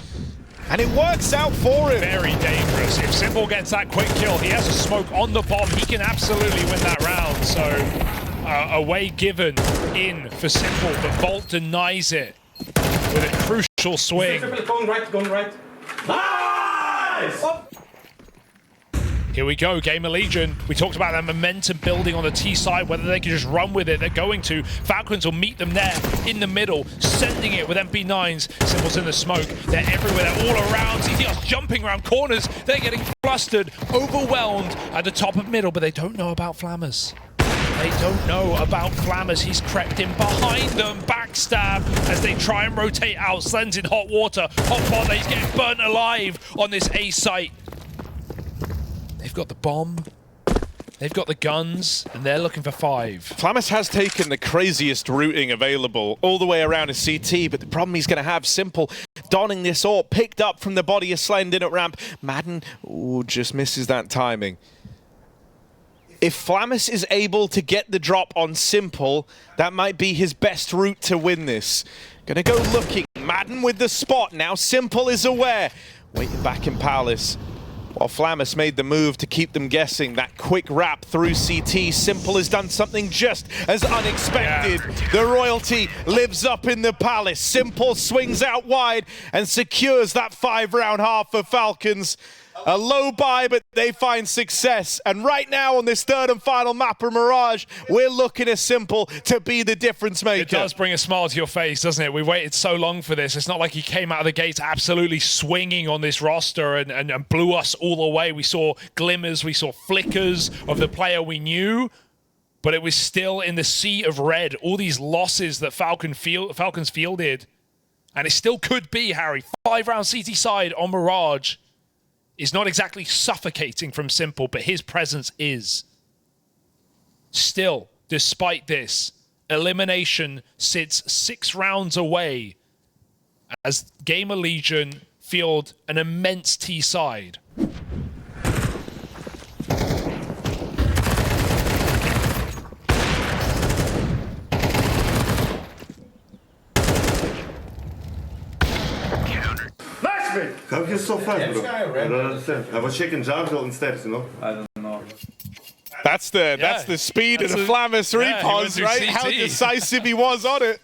And it works out for him. Very dangerous. If Simple gets that quick kill, he has a smoke on the bomb. He can absolutely win that round. So away given in for Simple, but Volt denies it with a crucial swing. Going right. Nice! Here we go, GamerLegion. We talked about that momentum building on the T side, whether they can just run with it. They're going to. Falcons will meet them there in the middle, sending it with MP9s. Simple's in the smoke. They're everywhere. They're all around. ZTR's jumping around corners. They're getting flustered, overwhelmed at the top of middle, but they don't know about Flammers. They don't know about Flammers. He's crept in behind them. Backstab as they try and rotate out. Slen's in hot water. Hot water. He's getting burnt alive on this A site. They've got the bomb, they've got the guns, and they're looking for 5. Flammers has taken the craziest routing available all the way around a CT, but the problem he's going to have, Simple donning this AWP, picked up from the body of Slend in at ramp. Madden just misses that timing. If Flammers is able to get the drop on Simple, that might be his best route to win this. Gonna go looking. Madden with the spot. Now Simple is aware. Waiting back in Palace. While Flammers made the move to keep them guessing, that quick wrap through CT, Simple has done something just as unexpected. Yeah. The royalty lives up in the Palace. Simple swings out wide and secures that 5-round half for Falcons. A low buy, but they find success. And right now on this 3rd and final map of Mirage, we're looking at Simple to be the difference maker. It does bring a smile to your face, doesn't it? We waited so long for this. It's not like he came out of the gates absolutely swinging on this roster and blew us all away. We saw glimmers, we saw flickers of the player we knew, but it was still in the sea of red. All these losses that Falcons fielded. And it still could be, Harry. 5-round CT side on Mirage is not exactly suffocating from Simple, but his presence is. Still, despite this, elimination sits 6 rounds away as GamerLegion field an immense T side. How are you so fast, bro? I don't understand. I was checking jungle instead, you know? I don't know. That's the speed of the Flammers repos, right? How decisive he was on it.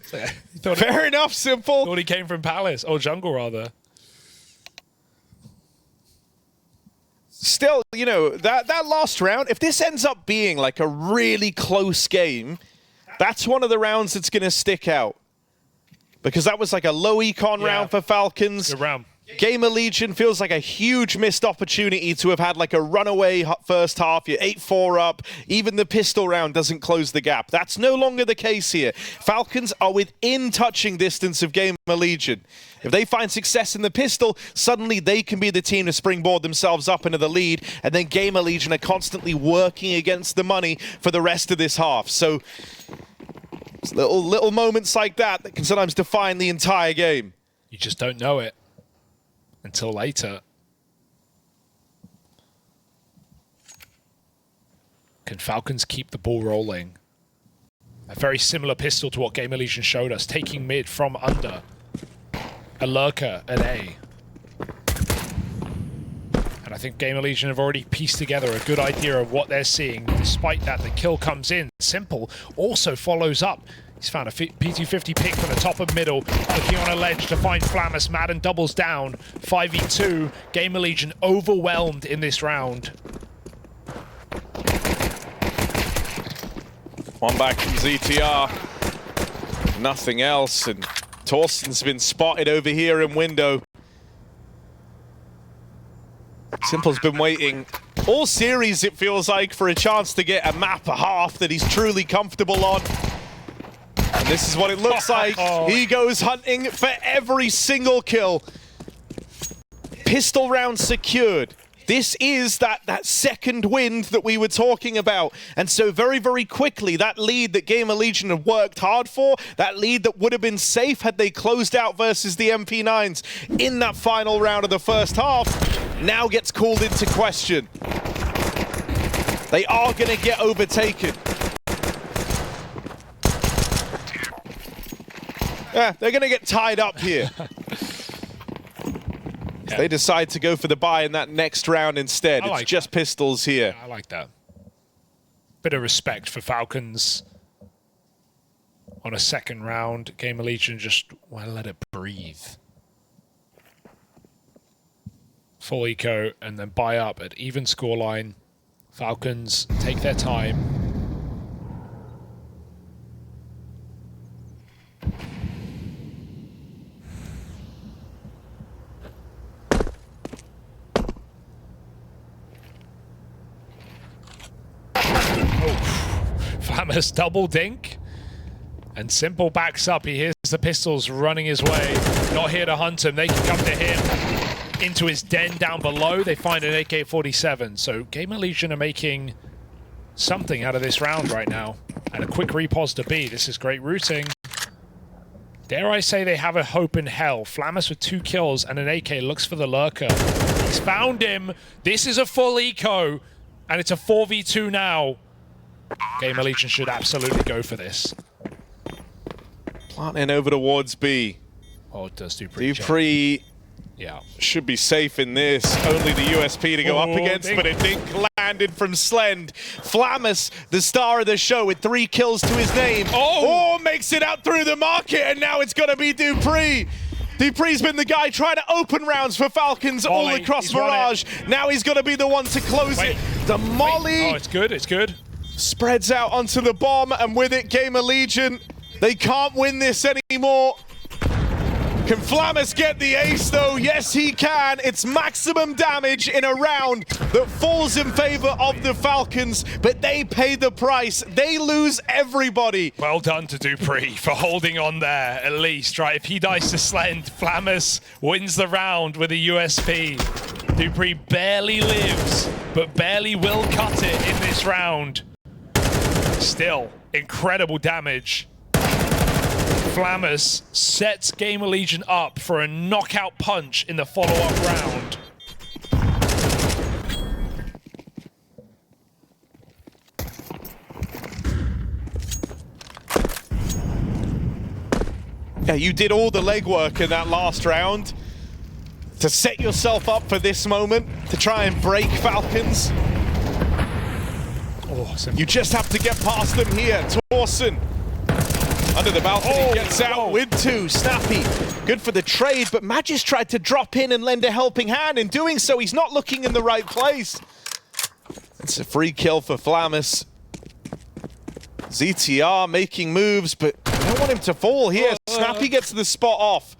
Fair enough, Simple. Thought he came from Palace, or jungle rather. Still, you know, that last round, if this ends up being like a really close game, that's one of the rounds that's going to stick out. because that was like a low econ round for Falcons. Good round. GamerLegion feels like a huge missed opportunity to have had like a runaway first half. You're 8-4 up. Even the pistol round doesn't close the gap. That's no longer the case here. Falcons are within touching distance of GamerLegion. If they find success in the pistol, suddenly they can be the team to springboard themselves up into the lead, and then GamerLegion are constantly working against the money for the rest of this half. So it's little moments like that that can sometimes define the entire game. You just don't know it until later. Can Falcons keep the ball rolling? A very similar pistol to what GamerLegion showed us, taking mid from under. A lurker at A. And I think GamerLegion have already pieced together a good idea of what they're seeing. Despite that, the kill comes in. Simple also follows up. He's found a P250 pick from the top of middle, looking on a ledge to find Flamus. Madden doubles down, 5v2. GamerLegion overwhelmed in this round. One back from ZTR. Nothing else, and Torsten's been spotted over here in window. Simple's been waiting all series, it feels like, for a chance to get a map, a half that he's truly comfortable on. And this is what it looks like. He goes hunting for every single kill. Pistol round secured. This is that second wind that we were talking about. And so very, very quickly, that lead that GamerLegion have worked hard for, that lead that would have been safe had they closed out versus the MP9s in that final round of the first half, now gets called into question. They are going to get overtaken. Yeah, they're going to get tied up here. Yeah. They decide to go for the buy in that next round instead. It's just pistols here. Yeah, I like that. Bit of respect for Falcons on a second round. GamerLegion just, well, let it breathe. Full eco and then buy up at even scoreline. Falcons take their time. Flamus double dink. And Simple backs up. He hears the pistols running his way. Not here to hunt him. They can come to him. Into his den down below. They find an AK-47. So GamerLegion are making something out of this round right now. And a quick repos to B. This is great routing. Dare I say they have a hope in hell. Flamus with 2 kills and an AK looks for the lurker. He's found him. This is a full eco. And it's a 4v2 now. GamerLegion should absolutely go for this. Planting over towards B. Oh, it does Dupree. Dupree should be safe in this. Only the USP to go up against, but a dink landed from Slend. Flamus, the star of the show, with 3 kills to his name. Oh, makes it out through the market, and now it's going to be Dupree. Dupree's been the guy trying to open rounds for Falcons all across Mirage. Now he's going to be the one to close it. The molly. Oh, it's good, it's good. Spreads out onto the bomb, and with it, GamerLegion, they can't win this anymore. Can Flamus get the ace, though? Yes, he can. It's maximum damage in a round that falls in favor of the Falcons, but they pay the price. They lose everybody. Well done to Dupree for holding on there, at least, right? If he dies to Slend, Flamus wins the round with a USP. Dupree barely lives, but barely will cut it in this round. Still, incredible damage. Flamus sets GamerLegion up for a knockout punch in the follow-up round. Yeah, you did all the legwork in that last round to set yourself up for this moment, to try and break Falcons. You just have to get past them here. Torsten under the balcony gets out with 2. Snappy, good for the trade, but Magisk tried to drop in and lend a helping hand. In doing so, he's not looking in the right place. It's a free kill for Flamus. ZTR making moves, but don't want him to fall here. Snappy gets the spot off.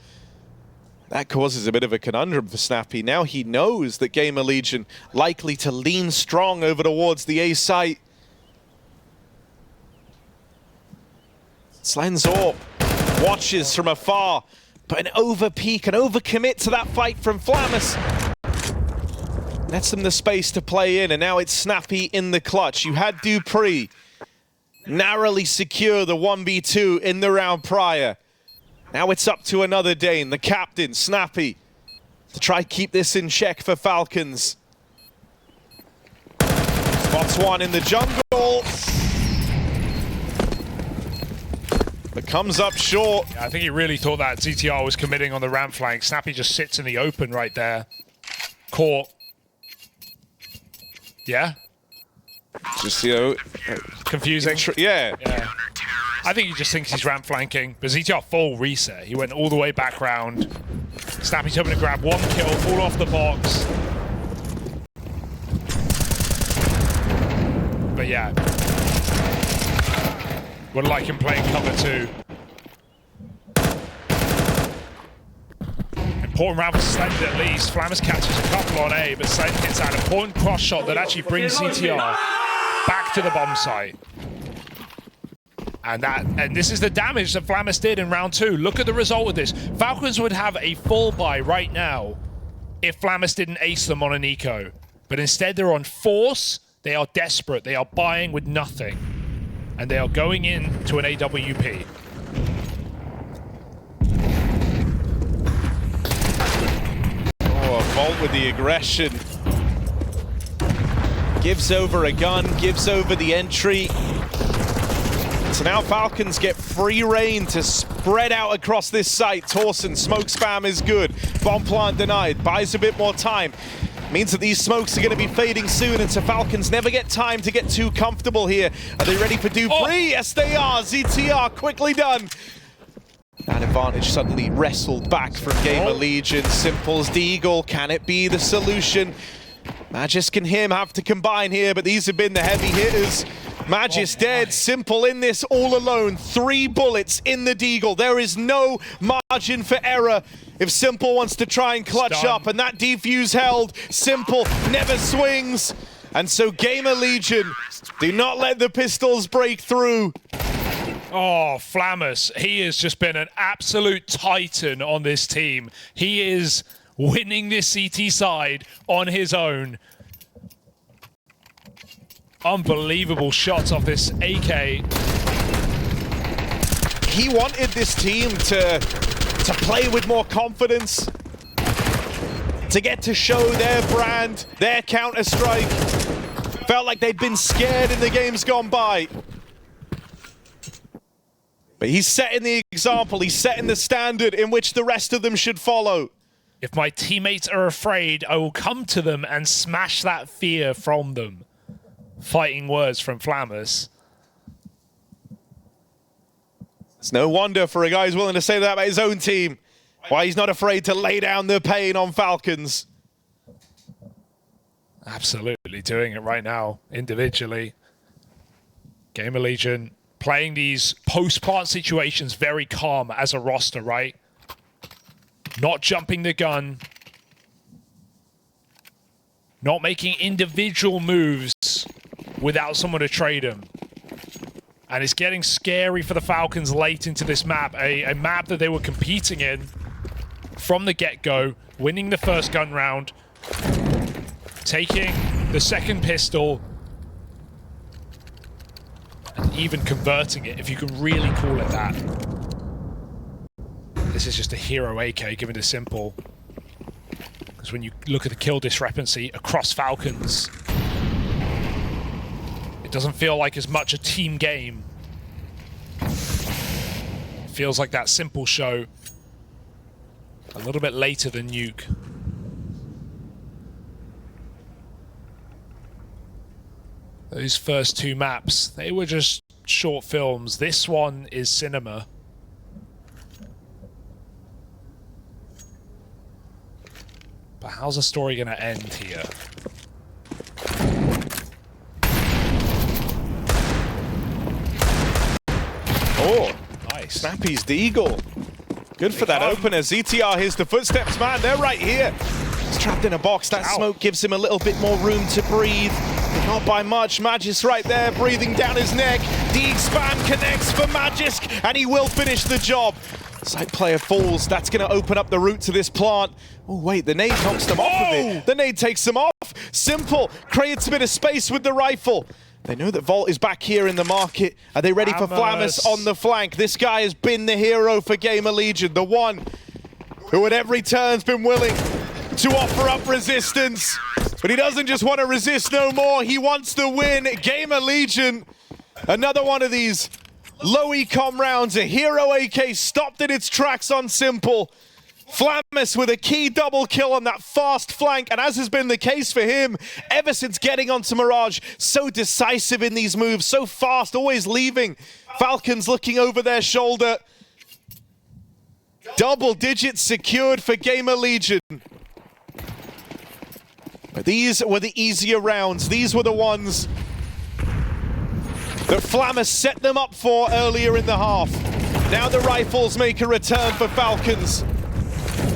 That causes a bit of a conundrum for Snappy. Now he knows that GamerLegion likely to lean strong over towards the A site. Slenzor watches from afar, but an overpeak, an overcommit to that fight from Flamus lets them the space to play in, and now it's Snappy in the clutch. You had Dupree narrowly secure the 1v2 in the round prior. Now it's up to another Dane, the captain, Snappy, to try keep this in check for Falcons. Spots one in the jungle, but comes up short. Yeah, I think he really thought that ZTR was committing on the ramp flank. Snappy just sits in the open right there. Caught. Yeah? Just, you know, confusing. Yeah. I think he just thinks he's ramp flanking, but ZTR full reset. He went all the way back round. Snappy's hoping to grab one kill, fall off the box. But yeah. Would like him playing cover too. Important round for Slend at least. Flamus catches a couple on A, but Slend hits that important cross shot that actually brings ZTR back to the bomb site. And this is the damage that Flamus did in round 2. Look at the result of this. Falcons would have a full buy right now if Flamus didn't ace them on an eco. But instead they're on force. They are desperate. They are buying with nothing. And they are going in to an AWP. Oh, Volt with the aggression. Gives over a gun, gives over the entry. So now Falcons get free reign to spread out across this site. Torsen, smoke spam is good. Bomb plant denied, buys a bit more time. Means that these smokes are going to be fading soon, and so Falcons never get time to get too comfortable here. Are they ready for Dupree? Oh. Yes, they are. ZTR quickly done. That advantage suddenly wrestled back from GamerLegion. Simple's Deagle, can it be the solution? Magisk and him have to combine here, but these have been the heavy hitters. Magisk dead, Simple in this all alone. 3 bullets in the Deagle. There is no margin for error if Simple wants to try and clutch up, and that defuse held. Simple never swings, and so GamerLegion do not let the pistols break through. Oh, Flamus, he has just been an absolute titan on this team. He is winning this CT side on his own. Unbelievable shots off this AK. He wanted this team to play with more confidence, to get to show their brand, their Counter-Strike. Felt like they'd been scared in the games gone by. But he's setting the example, he's setting the standard in which the rest of them should follow. If my teammates are afraid, I will come to them and smash that fear from them. Fighting words from Flamus. It's no wonder for a guy who's willing to say that about his own team, why he's not afraid to lay down the pain on Falcons. Absolutely doing it right now, individually. GamerLegion playing these post-plant situations very calm as a roster, right? Not jumping the gun. Not making individual moves without someone to trade them. And it's getting scary for the Falcons late into this map. A map that they were competing in from the get-go, winning the first gun round, taking the second pistol, and even converting it, if you can really call it that. This is just a hero AK given to Simple. Because when you look at the kill discrepancy across Falcons, it doesn't feel like as much a team game. It feels like that Simple show a little bit later than Nuke. Those first 2 maps, they were just short films. This one is cinema. But how's the story going to end here? Oh, Nice. nice. Snappy's the Eagle. Good for that opener. ZTR hears the footsteps, man. They're right here. He's trapped in a box. That smoke gives him a little bit more room to breathe. But not by much. Magisk right there, breathing down his neck. D-spam connects for Magisk, and he will finish the job. Side player falls. That's going to open up the route to this plant. Oh, wait, the nade knocks them off of it. The nade takes them off. Simple creates a bit of space with the rifle. They know that Volt is back here in the market. Are they ready for Flamus on the flank? This guy has been the hero for GamerLegion, the one who at every turn's been willing to offer up resistance. But he doesn't just want to resist no more, he wants to win. GamerLegion, another one of these low ecom rounds. A hero AK stopped in its tracks on Simple. Flamus with a key double kill on that fast flank, and as has been the case for him ever since getting onto Mirage, so decisive in these moves, so fast, always leaving Falcons looking over their shoulder. Double digits secured for GamerLegion. But these were the easier rounds. These were the ones that Flamus set them up for earlier in the half. Now the rifles make a return for Falcons.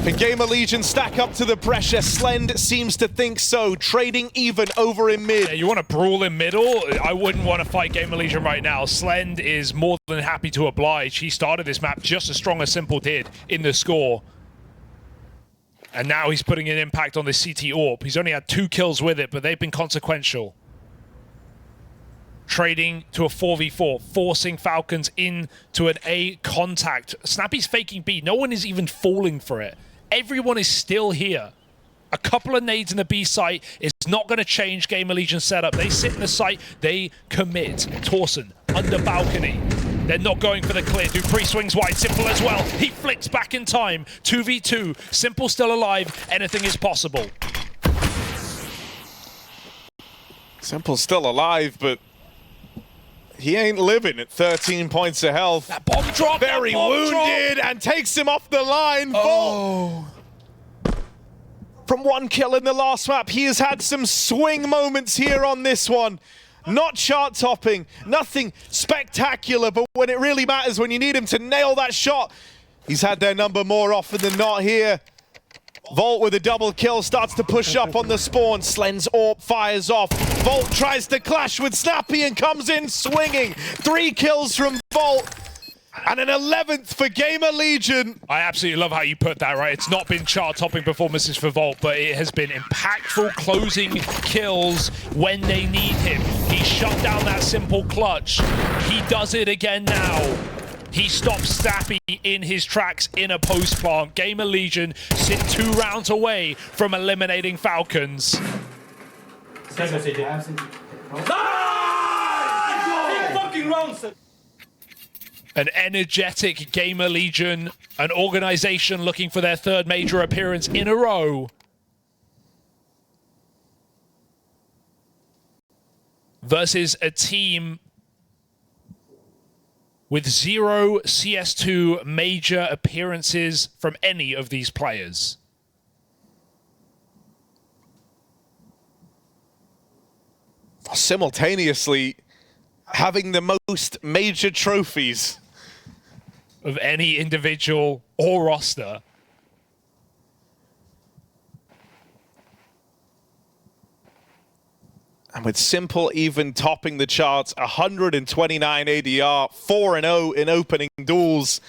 Can GamerLegion stack up to the pressure? Slend seems to think so, trading even over in mid. Yeah, you want to brawl in middle? I wouldn't want to fight GamerLegion right now. Slend is more than happy to oblige. He started this map just as strong as Simple did in the score. And now he's putting an impact on the CT AWP. He's only had 2 kills with it, but they've been consequential. Trading to a 4v4, forcing Falcons into an A contact. Snappy's faking B. No one is even falling for it. Everyone is still here. A couple of nades in the B site is not going to change GamerLegion's setup. They sit in the site, they commit. Torsen, under balcony. They're not going for the clear. Dupree swings wide, Simple as well. He flicks back in time. 2v2, Simple still alive. Anything is possible. Simple's still alive, but he ain't living at 13 points of health. That bomb drop. Very wounded and takes him off the line. Oh. From 1 kill in the last map, he has had some swing moments here on this one. Not chart topping, nothing spectacular, but when it really matters, when you need him to nail that shot, he's had their number more often than not here. Volt with a double kill starts to push up on the spawn. Slend's AWP fires off. Volt tries to clash with Snappy and comes in swinging. 3 kills from Volt. And an 11th for GamerLegion. I absolutely love how you put that, right? It's not been chart-topping performances for Volt, but it has been impactful closing kills when they need him. He shut down that Simple clutch. He does it again now. He stops Snappy in his tracks in a post plant. GamerLegion sit 2 rounds away from eliminating Falcons. An energetic GamerLegion, an organization looking for their 3rd major appearance in a row. Versus a team with 0 CS2 major appearances from any of these players. Simultaneously having the most major trophies of any individual or roster. And with Simple even topping the charts, 129 ADR, 4-0 in opening duels.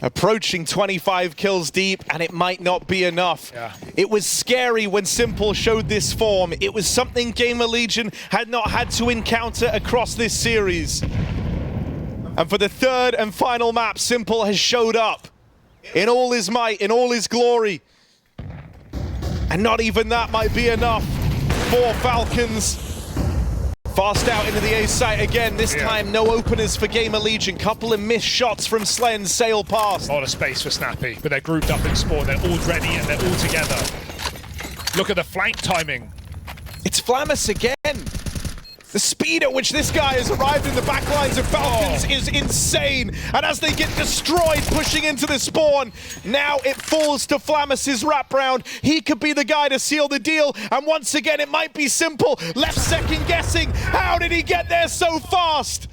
Approaching 25 kills deep, and it might not be enough. Yeah. It was scary when Simple showed this form. It was something GamerLegion had not had to encounter across this series. And for the 3rd and final map, Simple has showed up in all his might, in all his glory. And not even that might be enough for Falcons. Fast out into the A site again. This time, no openers for GamerLegion. Couple of missed shots from Slend sail past. A lot of space for Snappy, but they're grouped up in spawn. They're all ready and they're all together. Look at the flank timing. It's Flamus again. The speed at which this guy has arrived in the back lines of Falcons is insane. And as they get destroyed pushing into the spawn, now it falls to Flamus's wrap round. He could be the guy to seal the deal. And once again, it might be Simple. Left second guessing. How did he get there so fast?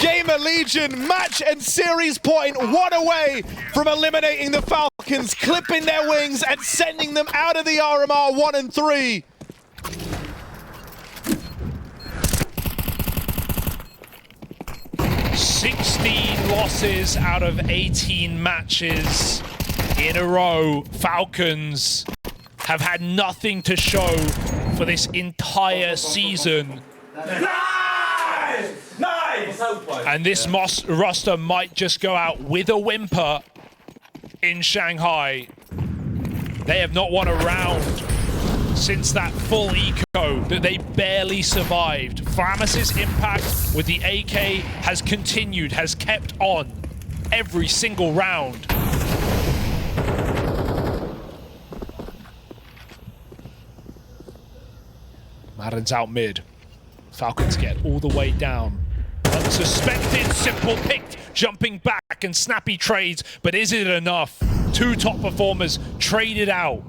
GamerLegion match and series point one away from eliminating the Falcons, clipping their wings and sending them out of the RMR 1 and 3. "16 losses out of 18 matches in a row. Falcons have had nothing to show for this entire season. And this roster might just go out with a whimper in Shanghai. They have not won a round since that full eco that they barely survived. Flamus's impact with the AK has continued, has kept on every single round. Madden's out mid. Falcons get all the way down. Unsuspected, simple picked, jumping back and snappy trades, but is it enough? Two top performers traded out.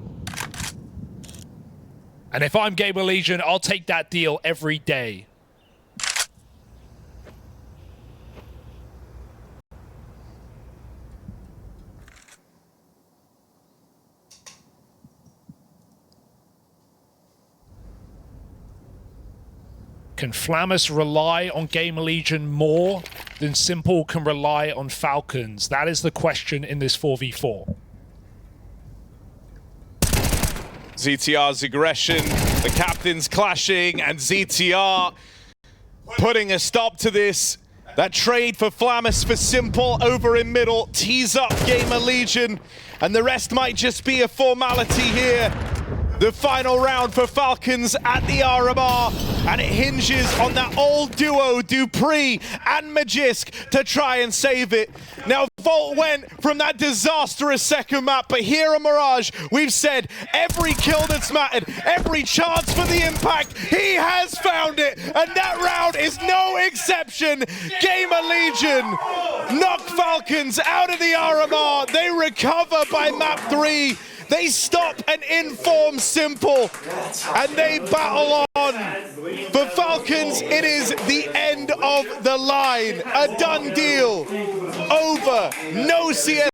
And if I'm GamerLegion, I'll take that deal every day. Can Flamus rely on GamerLegion more than Simple can rely on Falcons? That is the question in this 4v4. ZTR's aggression, the captains clashing, and ZTR putting a stop to this. That trade for Flamus for Simple over in middle tees up GamerLegion, and the rest might just be a formality here. The final round for Falcons at the RMR, and it hinges on that old duo, Dupree and Magisk, to try and save it. Now, Volt went from that disastrous second map, but here on Mirage, we've said every kill that's mattered, every chance for the impact, he has found it, and that round is no exception. GamerLegion knock Falcons out of the RMR. They recover by map 3. They stop and inform Simple, and they battle on. For Falcons, it is the end of the line. A done deal. Over. No CS2.